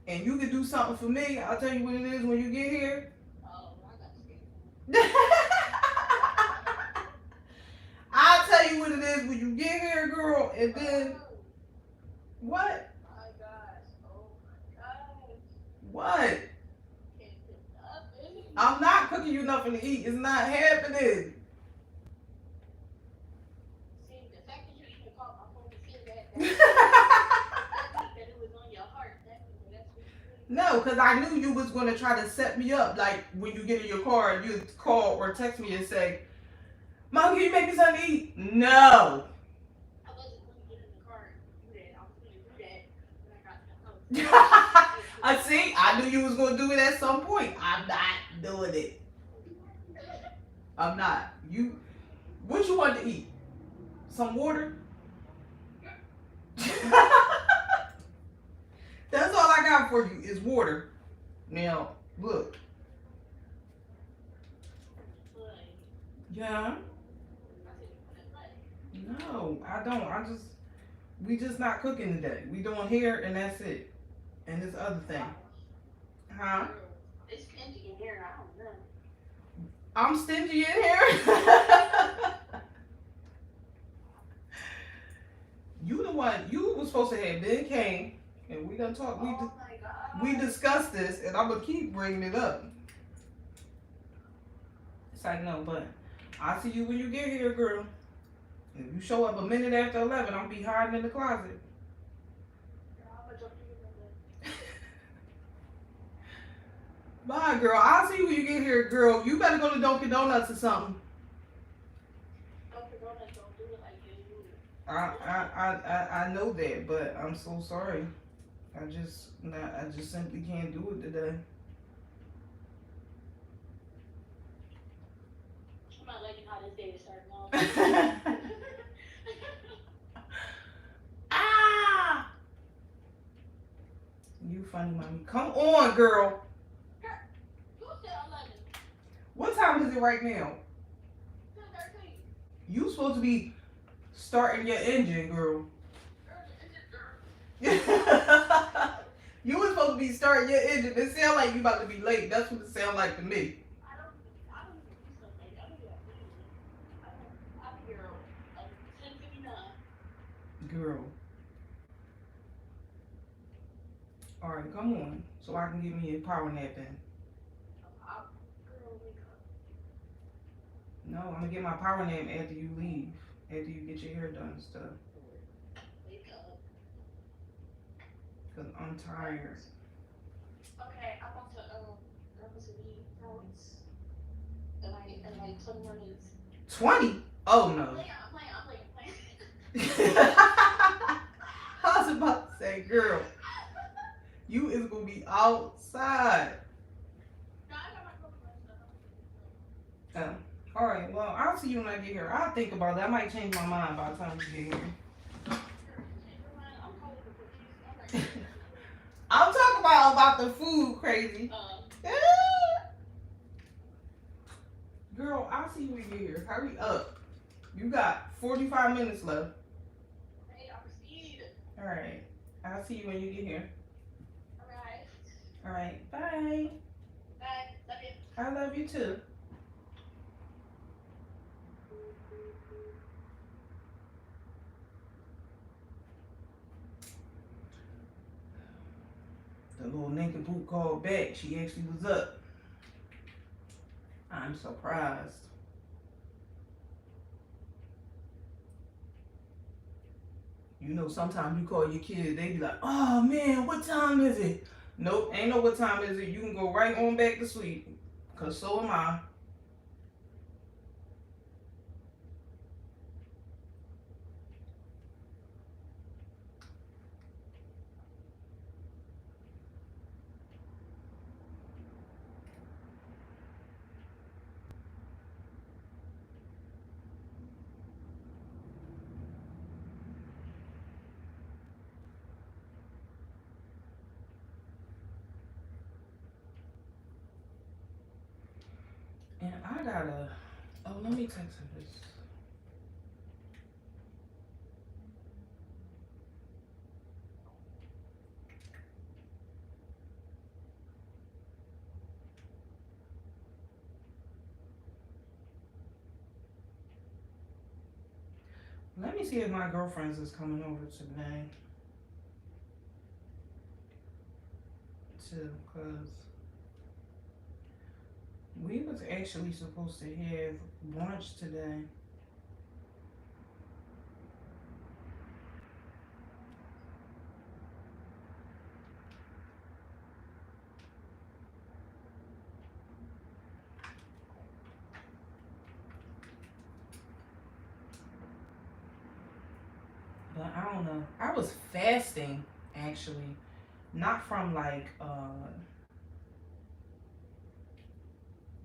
and you can do something for me. I'll tell you what it is when you get here. Oh, I got scared. I'll tell you what it is when you get here, girl, and then what? Oh my gosh. Oh my gosh. What? Can't do nothing. I'm not cooking you nothing to eat. It's not happening. See, the fact that you even called my phone to say that means that it was on your heart. That means that's what you No, because I knew you was going to try to set me up. Like, when you get in your car, you call or text me and say, Mom, can you make me something to eat? No. I wasn't going to get in the car and do that. I was going to do that when I got to the house. I see. I knew you was going to do it at some point. I'm not doing it. I'm not. What you want to eat? Some water? That's all I got for you is water. Now, look. Yeah. No, I don't. We just not cooking today. We doing hair and that's it. And this other thing. Huh? It's stingy in here. I don't know. I'm stingy in here? You the one. You was supposed to have been came, and we done talked. Oh my We god. discussed this, and I'm gonna keep bringing it up. It's like no, but I'll see you when you get here, girl. If you show up a minute after 11, I'll be hiding in the closet. Girl, I'm gonna jump through your window. Bye, girl. I'll see you when you get here, girl. You better go to Dunkin' Donuts or something. Dunkin' Donuts don't do it like you do it. I know that, but I'm so sorry. I just simply can't do it today. I'm not liking how this day is starting off. Ah! You funny, mommy. Come on, girl. Who said 11? What time is it right now? 10:13. You supposed to be starting your engine, girl. You was supposed to be starting your engine. It sound like you about to be late. That's what it sound like to me. I don't even do stuff like that. I don't do that usually. I'm here at 10:59. Girl. Alright, come on. So I can give me a power nap in. Girl, wake up. No, I'm gonna get my power nap after you leave. After you get your hair done and stuff. Wake up. Cause I'm tired. Okay, I'm about to leave France in like 20 minutes. 20? Oh I'm no. playing. I was about to say, girl, you is gonna be outside. No, I got my girlfriend stuff. Oh. Alright, well, I'll see you when I get here. I'll think about that. I might change my mind by the time you get here. I'm calling the police. I'm talking about the food, crazy. Girl, I'll see you when you get here. Hurry up. You got 45 minutes left. Hey, I proceed. Alright. I'll see you when you get here. Alright. Alright. Bye. Bye. Love you. I love you too. The little nincompoop called back. She actually was up. I'm surprised. You know, sometimes you call your kids, they be like, oh man, what time is it? Nope, ain't no what time is it. You can go right on back to sleep. Cause so am I. And I gotta, oh, let me text her this. Let me see if my girlfriends is coming over today. Too, cause we was actually supposed to have lunch today. But I don't know. I was fasting actually. Not from like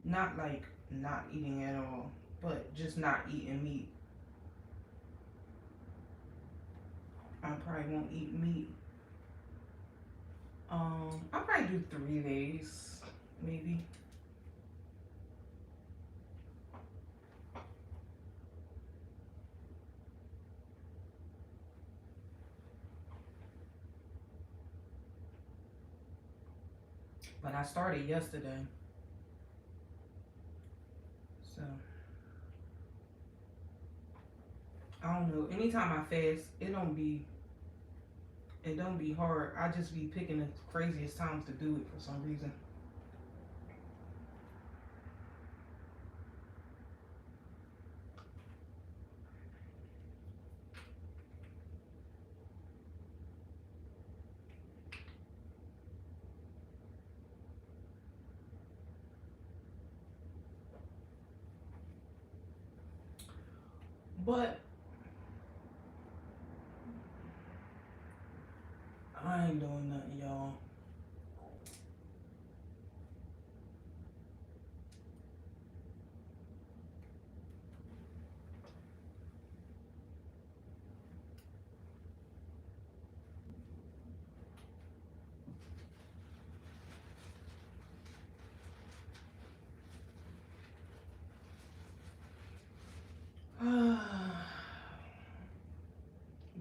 not like not eating at all, but just not eating meat. I probably won't eat meat. I'll probably do 3 days, maybe. But I started yesterday. So I don't know. Anytime I fast, it don't be hard. I just be picking the craziest times to do it for some reason. But I ain't doing nothing, y'all.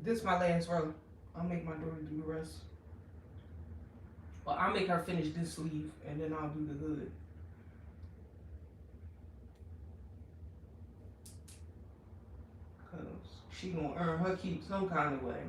This is my last row. I'll make my daughter do the rest. Well, I'll make her finish this sleeve and then I'll do the hood. Cause she gonna earn her keep some kind of way.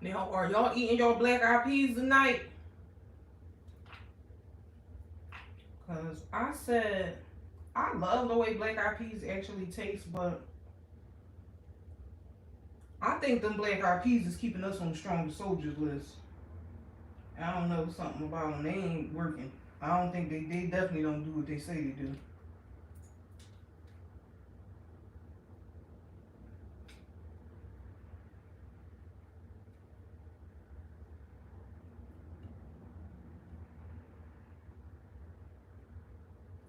Now, are y'all eating your black eyed peas tonight? Cause I said I love the way black eyed peas actually taste, but I think them black eyed peas is keeping us on the strongest soldiers list. I don't know, something about them. They ain't working. I don't think they definitely don't do what they say they do.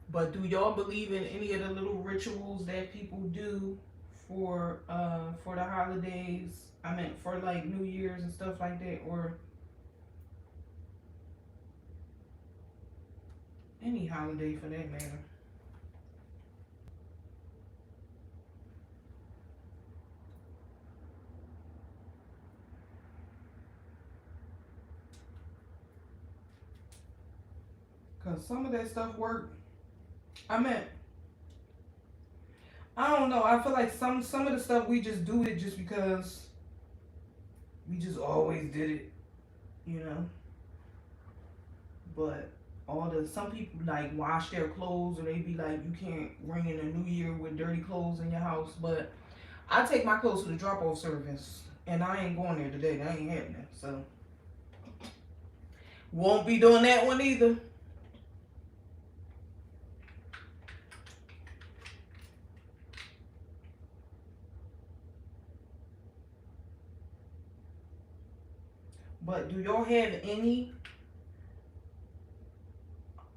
But do y'all believe in any of the little rituals that people do for the holidays? I meant for like New Year's and stuff like that, or any holiday for that matter. Cause some of that stuff work. I meant I don't know. I feel like some of the stuff we just do it just because we just always did it, you know. But some people like wash their clothes, or they be like, you can't ring in the new year with dirty clothes in your house. But I take my clothes to the drop off service, and I ain't going there today. That ain't happening. So won't be doing that one either. But do y'all have any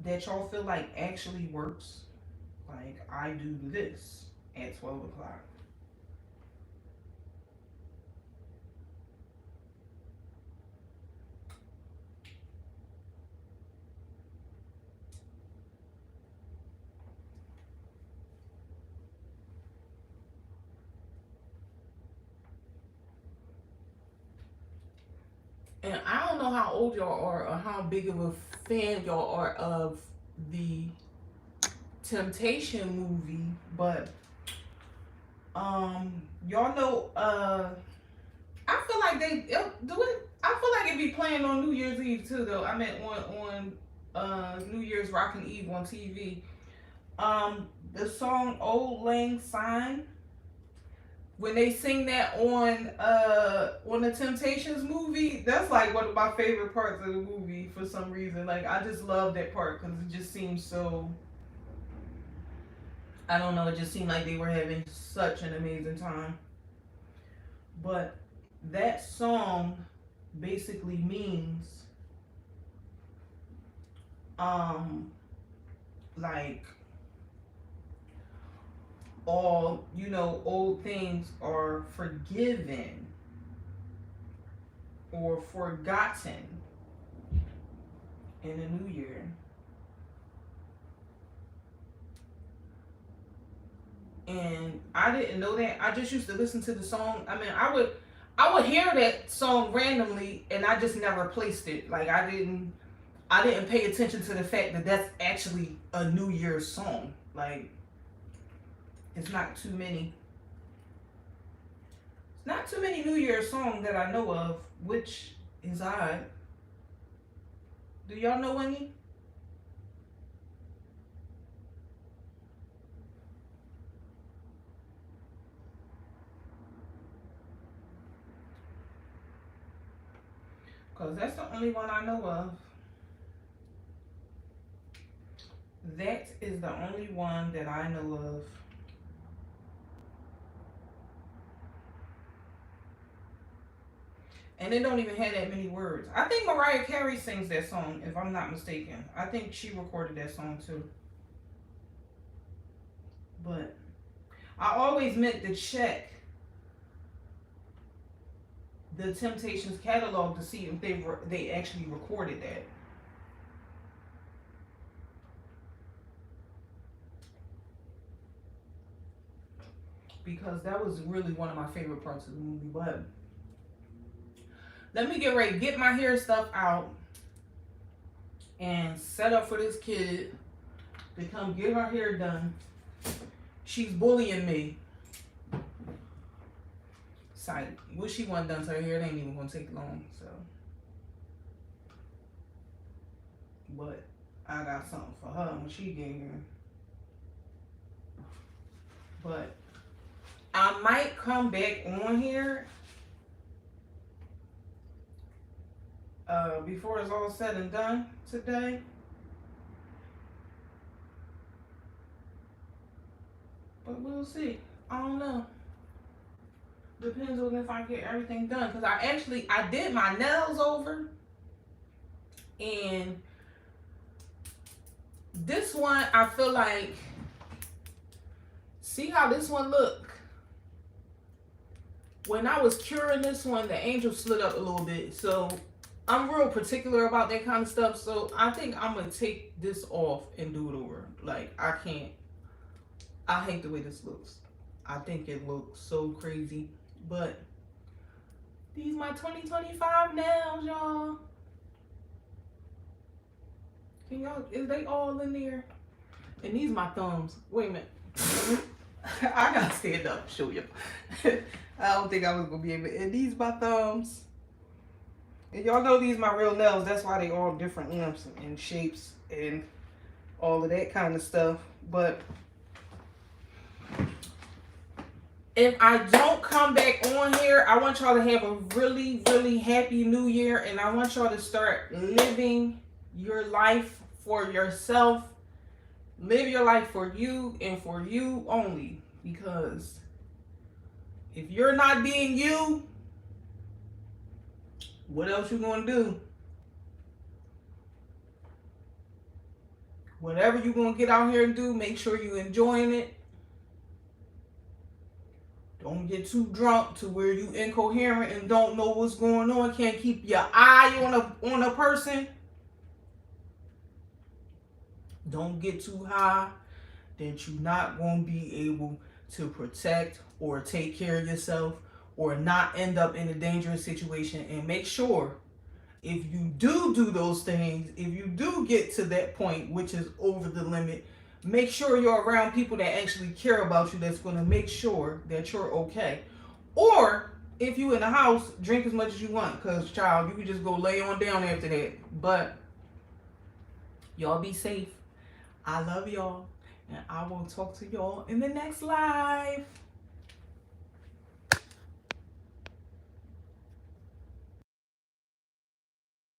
that y'all feel like actually works? Like, I do this at 12 o'clock. And I don't know how old y'all are or how big of a fan y'all are of the Temptation movie, but y'all know I feel like they do it. I feel like it be playing on New Year's Eve too, though. I meant on New Year's Rockin' Eve on TV. The song "Old Lang Syne." When they sing that on the Temptations movie, that's like one of my favorite parts of the movie for some reason. Like, I just love that part because it just seems so. I don't know. It just seemed like they were having such an amazing time. But that song basically means like all, old things are forgiven or forgotten in the new year. And I didn't know that. I just used to listen to the song. I mean, I would hear that song randomly, and I just never placed it. Like I didn't pay attention to the fact that that's actually a New Year's song. Like it's not too many New Year's songs that I know of, which is odd. Do y'all know any? Because that's the only one I know of. That is the only one that I know of. And it don't even have that many words. I think Mariah Carey sings that song, if I'm not mistaken. I think she recorded that song too. But I always meant to check the Temptations catalog to see if they actually recorded that. Because that was really one of my favorite parts of the movie. But let me get ready, get my hair stuff out, and set up for this kid to come get her hair done. She's bullying me. Sight. What she want done to her hair, it ain't even gonna take long, so. But I got something for her when she get here. But I might come back on here before it's all said and done today. But we'll see. I don't know. Depends on if I get everything done. Because I did my nails over. And this one, I feel like, see how this one look? When I was curing this one, the angel slid up a little bit. So I'm real particular about that kind of stuff. So I think I'm going to take this off and do it over. Like, I can't. I hate the way this looks. I think it looks so crazy. But these my 2025 nails, y'all. Can y'all, is they all in there? And these my thumbs. Wait a minute. I gotta stand up and show you. I don't think I was gonna be able to. And these my thumbs. And y'all know these my real nails. That's why they all different lengths and shapes and all of that kind of stuff. But if I don't come back on here, I want y'all to have a really, really happy new year. And I want y'all to start living your life for yourself. Live your life for you and for you only. Because if you're not being you, what else you gonna do? Whatever you gonna get out here and do, make sure you enjoying it. Don't get too drunk to where you incoherent and don't know what's going on. Can't keep your eye on a person. Don't get too high that you're not going to be able to protect or take care of yourself or not end up in a dangerous situation. And make sure if you do those things, if you do get to that point, which is over the limit, make sure you're around people that actually care about you, that's going to make sure that you're okay. Or if you in the house, drink as much as you want, because child, you can just go lay on down after that. But y'all be safe. I love y'all, and I will talk to y'all in the next live.